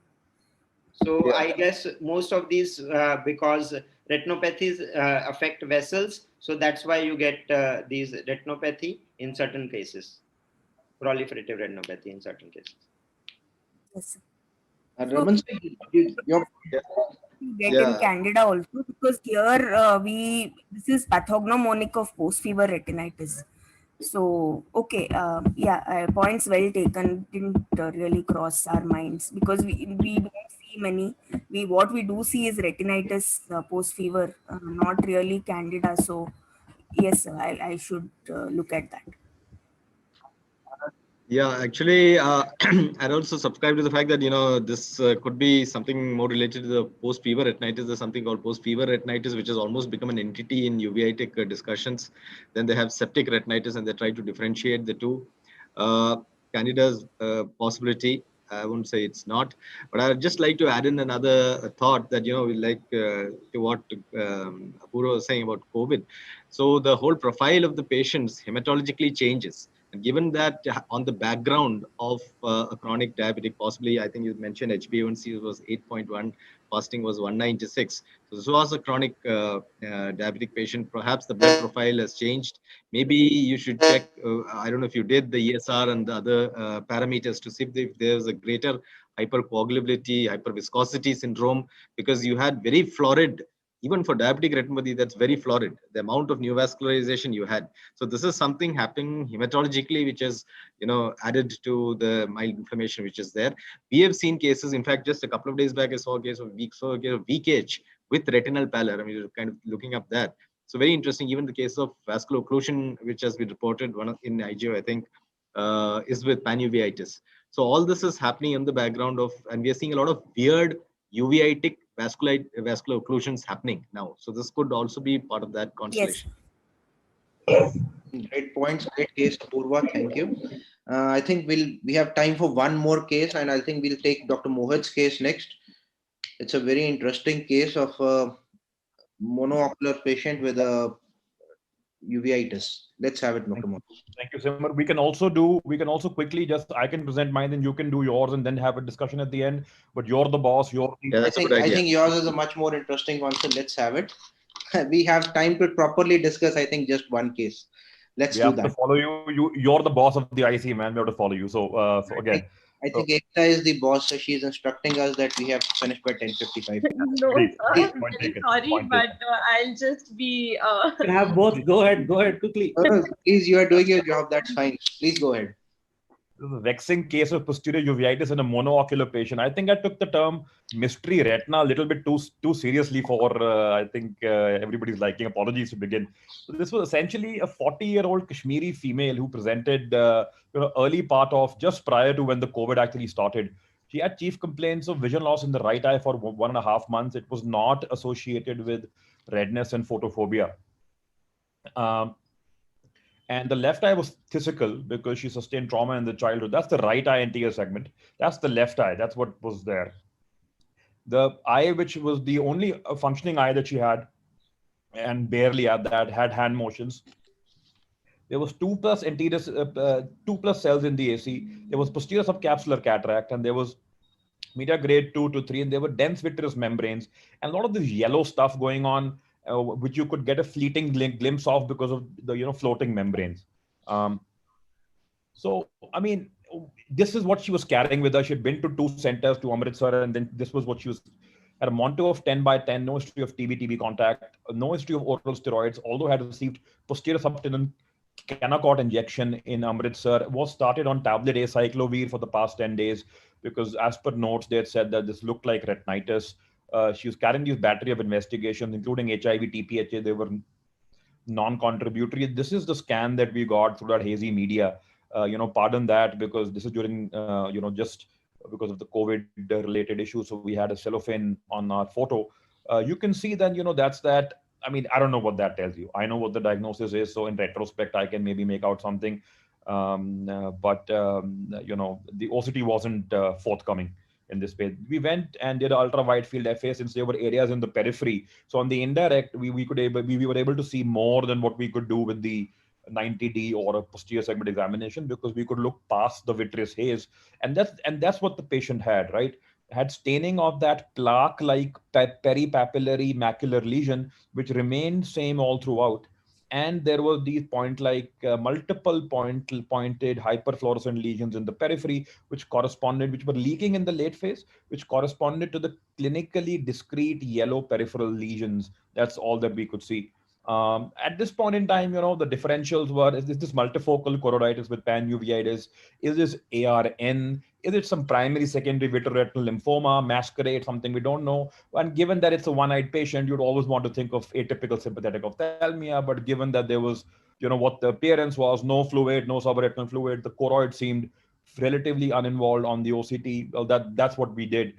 So I guess most of these, because retinopathies affect vessels, so that's why you get these retinopathy in certain cases, proliferative retinopathy in certain cases. Yes. Raman, sir, your Get Yeah. in Candida also, because here this is pathognomonic of post-fever retinitis. So okay, points well taken. Didn't really cross our minds, because we don't see many. What we do see is retinitis post-fever, not really Candida. So yes, I should look at that. Yeah, actually, I'd also subscribe to the fact that this could be something more related to the post-fever retinitis. There's something called post-fever retinitis, which has almost become an entity in uveitic discussions. Then they have septic retinitis, and they try to differentiate the two. Candida's possibility, I wouldn't say it's not, but I'd just like to add in another thought that we like to what Apurva was saying about COVID. So the whole profile of the patients hematologically changes. And given that on the background of a chronic diabetic, possibly, I think you mentioned HbA1c was 8.1, fasting was 196. So this was a chronic diabetic patient. Perhaps the blood profile has changed. Maybe you should check, I don't know if you did the ESR and the other parameters to see if there's a greater hypercoagulability, hyperviscosity syndrome, because you had very florid, even for diabetic retinopathy, that's very florid, the amount of neovascularization you had. So this is something happening hematologically, which is, added to the mild inflammation, which is there. We have seen cases, in fact, just a couple of days back, I saw a case of VKH with retinal pallor. I mean, you're kind of looking up that. So very interesting. Even the case of vascular occlusion, which has been reported in IGO, I think, is with panuveitis. So all this is happening in the background of, and we are seeing a lot of weird uveitic vascular occlusions happening now. So this could also be part of that constellation. great points, great case, Apurva. Thank you. I think we have time for one more case, and I think we'll take Dr. Mohit's case next. It's a very interesting case of a monoocular patient with a uveitis. Let's have it, Dr. Mohit. Thank you, Simar. We can also quickly just, I can present mine, then you can do yours, and then have a discussion at the end. But you're the boss. Yeah, that's a good idea. I think yours is a much more interesting one, so let's have it. We have time to properly discuss, I think, just one case. Let's do have that. to follow you. You're the boss of the IC, man. We have to follow you. So again, I think Ekta is the boss, so she's instructing us that we have to finish by 10:55. No, Please, sir, please, I'm point very taken, sorry, point but I'll just be. You can have both. Go ahead quickly. Please, you are doing your job. That's fine. Please go ahead. This is a vexing case of posterior uveitis in a monoocular patient. I think I took the term mystery retina a little bit too seriously for, I think, everybody's liking. Apologies to begin. So this was essentially a 40-year-old Kashmiri female who presented early part of just prior to when the COVID actually started. She had chief complaints of vision loss in the right eye for 1.5 months. It was not associated with redness and photophobia. And the left eye was physical because she sustained trauma in the childhood. That's the right eye anterior segment. That's the left eye. That's what was there. The eye, which was the only functioning eye that she had, and barely had that, had hand motions. There was 2+ anterior, 2+ cells in the AC. There was posterior subcapsular cataract, and there was media grade 2 to 3, and there were dense vitreous membranes, and a lot of this yellow stuff going on, which you could get a fleeting glimpse of because of the floating membranes. So, I mean, this is what she was carrying with her. She had been to 2 centers, to Amritsar, and then this was what she was. Had a Monto of 10/10, no history of TB contact, no history of oral steroids, although had received posterior subtenon Canacort injection in Amritsar, was started on tablet acyclovir for the past 10 days because, as per notes, they had said that this looked like retinitis. She was carrying this battery of investigations, including HIV, TPHA. They were non-contributory. This is the scan that we got through that hazy media. Pardon that, because this is during, just because of the COVID-related issues. So we had a cellophane on our photo. You can see that, that's that. I mean, I don't know what that tells you. I know what the diagnosis is. So in retrospect, I can maybe make out something. But the OCT wasn't forthcoming in this space. We went and did ultra wide field FA since there were areas in the periphery. So on the indirect, we were able to see more than what we could do with the 90D or a posterior segment examination, because we could look past the vitreous haze. And that's what the patient had, right? Had staining of that plaque-like peripapillary macular lesion, which remained same all throughout. And there were these multiple pointed hyperfluorescent lesions in the periphery, which were leaking in the late phase, which corresponded to the clinically discrete yellow peripheral lesions. That's all that we could see. At this point in time, the differentials were, is this multifocal choroiditis with panuveitis? Is this ARN? Is it some primary, secondary vitreoretinal lymphoma, masquerade, something we don't know? And given that it's a one-eyed patient, you'd always want to think of atypical sympathetic ophthalmia. But given that there was, what the appearance was, no fluid, no subretinal fluid, the choroid seemed relatively uninvolved on the OCT. Well, that's what we did.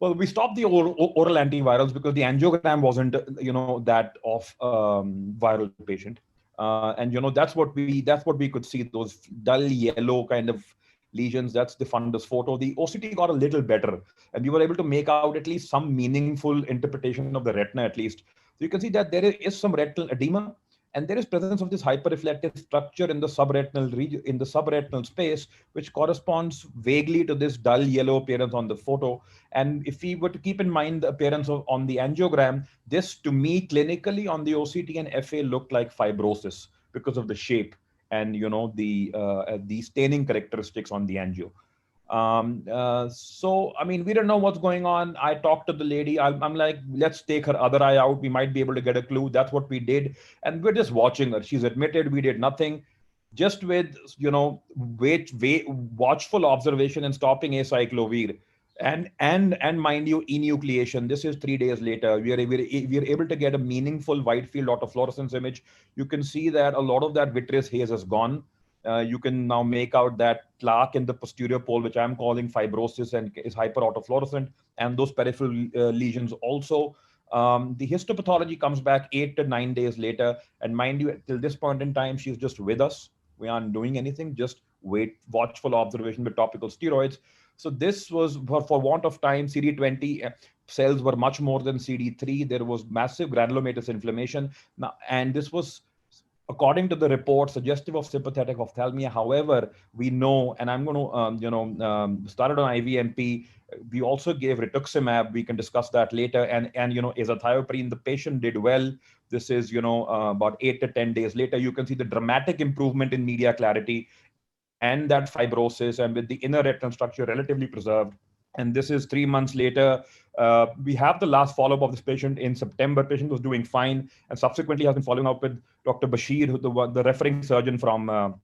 Well, we stopped the oral antivirals because the angiogram wasn't, that of viral patient, and that's what we could see, those dull yellow kind of lesions. That's the fundus photo. The OCT got a little better, and we were able to make out at least some meaningful interpretation of the retina, at least. So you can see that there is some retinal edema, and there is presence of this hyperreflective structure in the subretinal region, in the subretinal space, which corresponds vaguely to this dull yellow appearance on the photo. And if we were to keep in mind the appearance on the angiogram, this to me clinically on the OCT and FA looked like fibrosis because of the shape and the staining characteristics on the angio. So, I mean, we don't know what's going on. I talked to the lady. I'm like, let's take her other eye out. We might be able to get a clue. That's what we did. And we're just watching her. She's admitted. We did nothing. Just with, watchful observation and stopping acyclovir. And mind you, enucleation. This is 3 days later. We are able to get a meaningful wide field autofluorescence image. You can see that a lot of that vitreous haze has gone. You can now make out that plaque in the posterior pole, which I'm calling fibrosis and is hyperautofluorescent, and those peripheral lesions also. The histopathology comes back 8 to 9 days later. And mind you, till this point in time, she's just with us. We aren't doing anything, just watchful observation with topical steroids. So this was, for want of time, CD20 cells were much more than CD3. There was massive granulomatous inflammation. Now, and this was, according to the report, suggestive of sympathetic ophthalmia. However, we know, and I'm going to started on IVMP. We also gave rituximab. We can discuss that later. And azathioprine. The patient did well. This is about 8 to 10 days later. You can see the dramatic improvement in media clarity and that fibrosis, and with the inner retinal structure relatively preserved. And this is 3 months later. We have the last follow-up of this patient in September. Patient was doing fine, and subsequently has been following up with Dr. Bashir, the referring surgeon from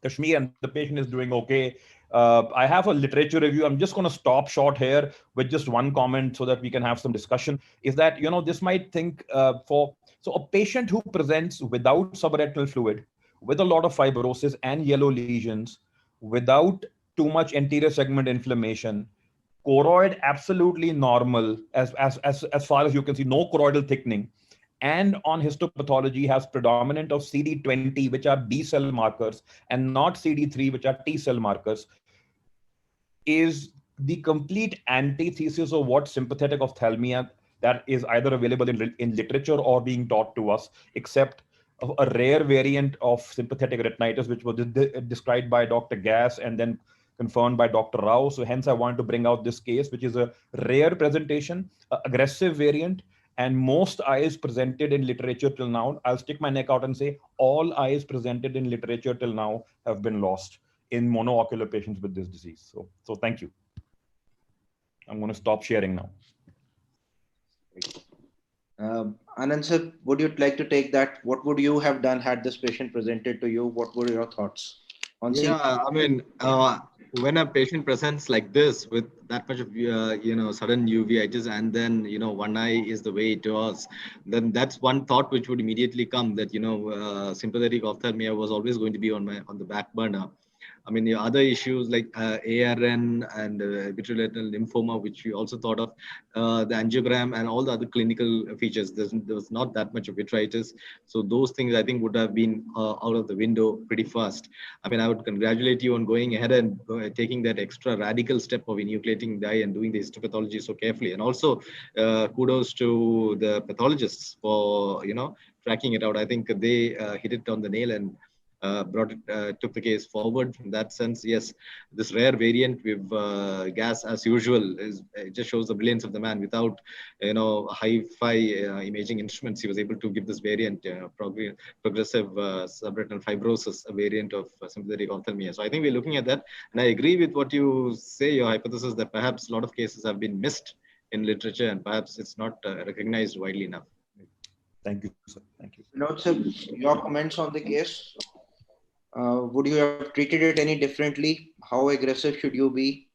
Kashmir, and the patient is doing okay. I have a literature review. I'm just going to stop short here with just one comment so that we can have some discussion. Is that, this might think so a patient who presents without subretinal fluid, with a lot of fibrosis and yellow lesions, without too much anterior segment inflammation, choroid absolutely normal as far as you can see, no choroidal thickening, and on histopathology has predominant of CD20, which are B cell markers, and not CD3, which are T cell markers, is the complete antithesis of what sympathetic ophthalmia that is either available in literature or being taught to us, except a rare variant of sympathetic retinitis, which was described by Dr. Gass and then confirmed by Dr. Rao. So hence I wanted to bring out this case, which is a rare presentation, aggressive variant, and most eyes presented in literature till now, I'll stick my neck out and say all eyes presented in literature till now have been lost in monoocular patients with this disease. So thank you. I'm going to stop sharing now. Anand sir, would you like to take that? What would you have done had this patient presented to you? What were your thoughts on seeing? Yeah, I mean, when a patient presents like this with that much of sudden uveitis, and then one eye is the way it was, then that's one thought which would immediately come, that sympathetic ophthalmia was always going to be on the back burner. I mean, the other issues like ARN and vitreoretinal lymphoma, which we also thought of, the angiogram and all the other clinical features, there was not that much of vitritis. So those things I think would have been out of the window pretty fast. I mean, I would congratulate you on going ahead and taking that extra radical step of enucleating the eye and doing the histopathology so carefully. And also kudos to the pathologists for, tracking it out. I think they hit it on the nail and took the case forward. In that sense, yes, this rare variant with Gass, as usual, it just shows the brilliance of the man. Without hi-fi imaging instruments, he was able to give this variant progressive subretinal fibrosis, a variant of sympathetic ophthalmia. So I think we're looking at that, and I agree with what you say, your hypothesis that perhaps a lot of cases have been missed in literature and perhaps it's not recognized widely enough. Thank you, sir. Thank you. Vinod sir, your comments on the case? Would you have treated it any differently? How aggressive should you be?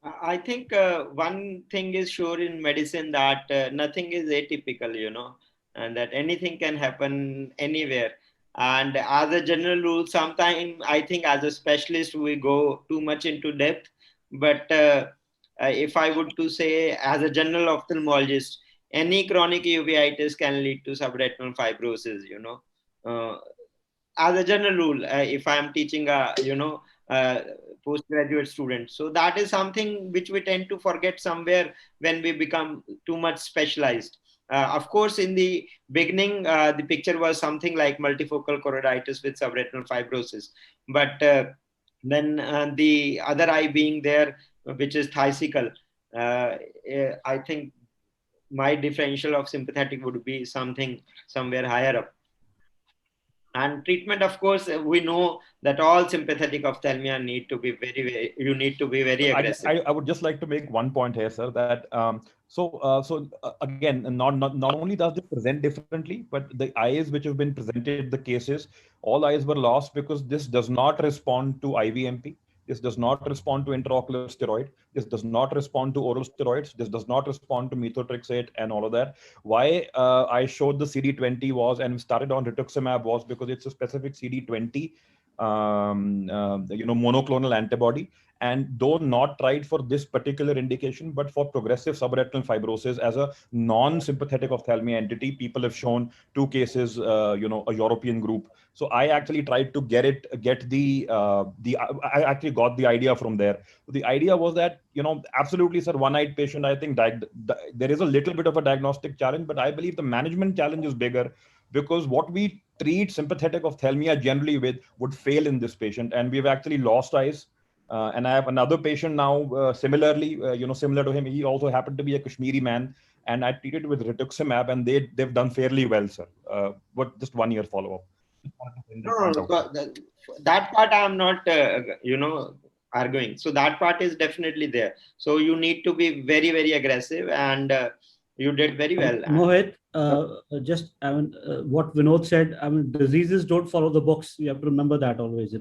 I think one thing is sure in medicine, that nothing is atypical, and that anything can happen anywhere. And as a general rule, sometimes I think as a specialist, we go too much into depth. But if I would to say as a general ophthalmologist, any chronic uveitis can lead to subretinal fibrosis, as a general rule, if I am teaching a, postgraduate student. So that is something which we tend to forget somewhere when we become too much specialized. Of course, in the beginning, the picture was something like multifocal choroiditis with subretinal fibrosis. But then the other eye being there, which is thiazical, I think my differential of sympathetic would be something somewhere higher up. And treatment, of course, we know that all sympathetic ophthalmia need to be very aggressive. I would just like to make one point here, sir, that again, not only does it present differently, but the eyes which have been presented, the cases, all eyes were lost because this does not respond to IVMP. This does not respond to intraocular steroid. This does not respond to oral steroids. This does not respond to methotrexate and all of that. Why I showed the CD20 was and started on rituximab was because it's a specific CD20 monoclonal antibody, and though not tried for this particular indication, but for progressive subretinal fibrosis as a non-sympathetic ophthalmia entity, people have shown 2 cases, a European group. So I actually tried to I actually got the idea from there. So the idea was that, absolutely, sir, one-eyed patient, I think there is a little bit of a diagnostic challenge, but I believe the management challenge is bigger because what we treat sympathetic ophthalmia generally with would fail in this patient. And we've actually lost eyes. And I have another patient now, similarly, similar to him. He also happened to be a Kashmiri man, and I treated with rituximab, and they've done fairly well, sir. But just 1 year follow-up. No, that part I am not, arguing. So that part is definitely there. So you need to be very, very aggressive, and you did very well. Mohit, what Vinod said, diseases don't follow the books. You have to remember that always,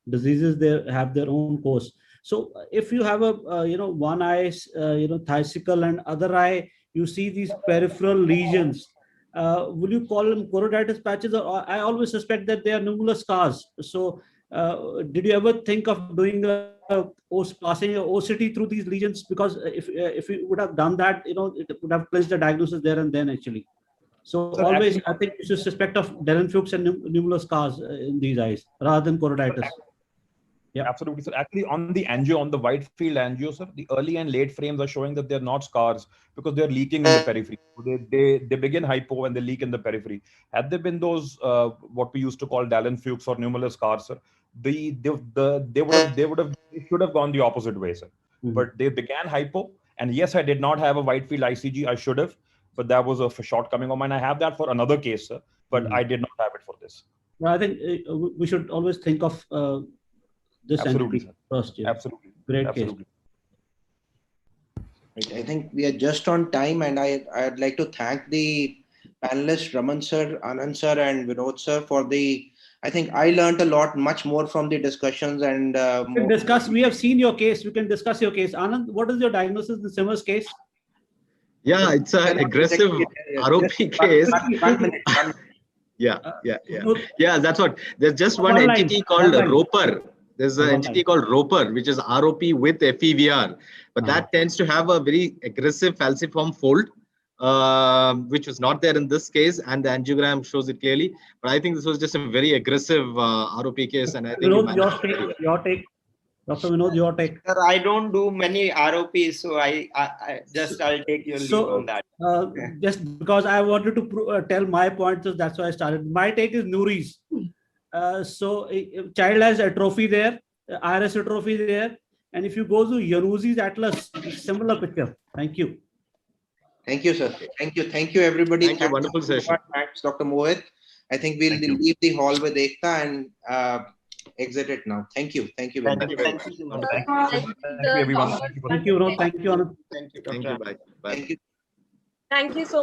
diseases, they have their own course. So if you have a one eye thiacicle and other eye, you see these peripheral lesions. Will you call them choroiditis patches? Or I always suspect that they are nummular scars. So did you ever think of doing passing a OCT through these lesions? Because if you would have done that, it would have placed the diagnosis there and then actually. So Sir, always, actually- I think you should suspect of Derenfuchs and nummular scars in these eyes rather than choroiditis. Yeah. Absolutely, sir. Actually, on the angio, on the wide field angio, sir, the early and late frames are showing that they're not scars because they're leaking in the periphery. They begin hypo and they leak in the periphery. Had there been those what we used to call Derenfuchs or nummular scars, sir, they should have gone the opposite way, sir. Mhm. But they began hypo, and yes, I did not have a wide field ICG. I should have, but that was a shortcoming of mine. I have that for another case, sir, but Mhm. I did not have it for this. Well, I think we should always think of this Absolutely, entity sir. first. Yeah. Absolutely, Great absolutely. I think we are just on time, and I'd like to thank the panelists, Raman sir, Anand sir, and Vinod sir for the. I think I learned a lot, much more from the discussions, and We can discuss. We have seen your case. We can discuss your case. Anand, what is your diagnosis in Simmer's case? Yeah, it's an aggressive ROP case. 1 minute. Yeah. No, That's what. There's just one One line, entity called one line. Roper. There's an One entity line. called Roper, which is ROP with FEVR, but that tends to have a very aggressive falciform fold, which was not there in this case, and the angiogram shows it clearly. But I think this was just a very aggressive ROP case, and I think you Vinod, your managed it very well. take. Your take. Dr. Vinod, your take. Sir, I don't do many ROPs, so I'll take your lead on that. Just because I wanted to tell my point, so that's why I started. My take is Nuris. So a child has atrophy there, iris atrophy there, and if you go to Yanuzi's atlas, similar picture. Thank you. Thank you, sir. Thank you, everybody. Thank you. Wonderful session. Thanks, Dr. Mohit. I think we'll Thank you. leave the hall with Ekta and exit it now. Thank you. Thank you very Thank much. you. Thank you so much. Thank you, everyone. Thank you, Vinod. Thank you, Anand. Thank you, Thank you. Bye. Bye. Thank you. Thank you so much.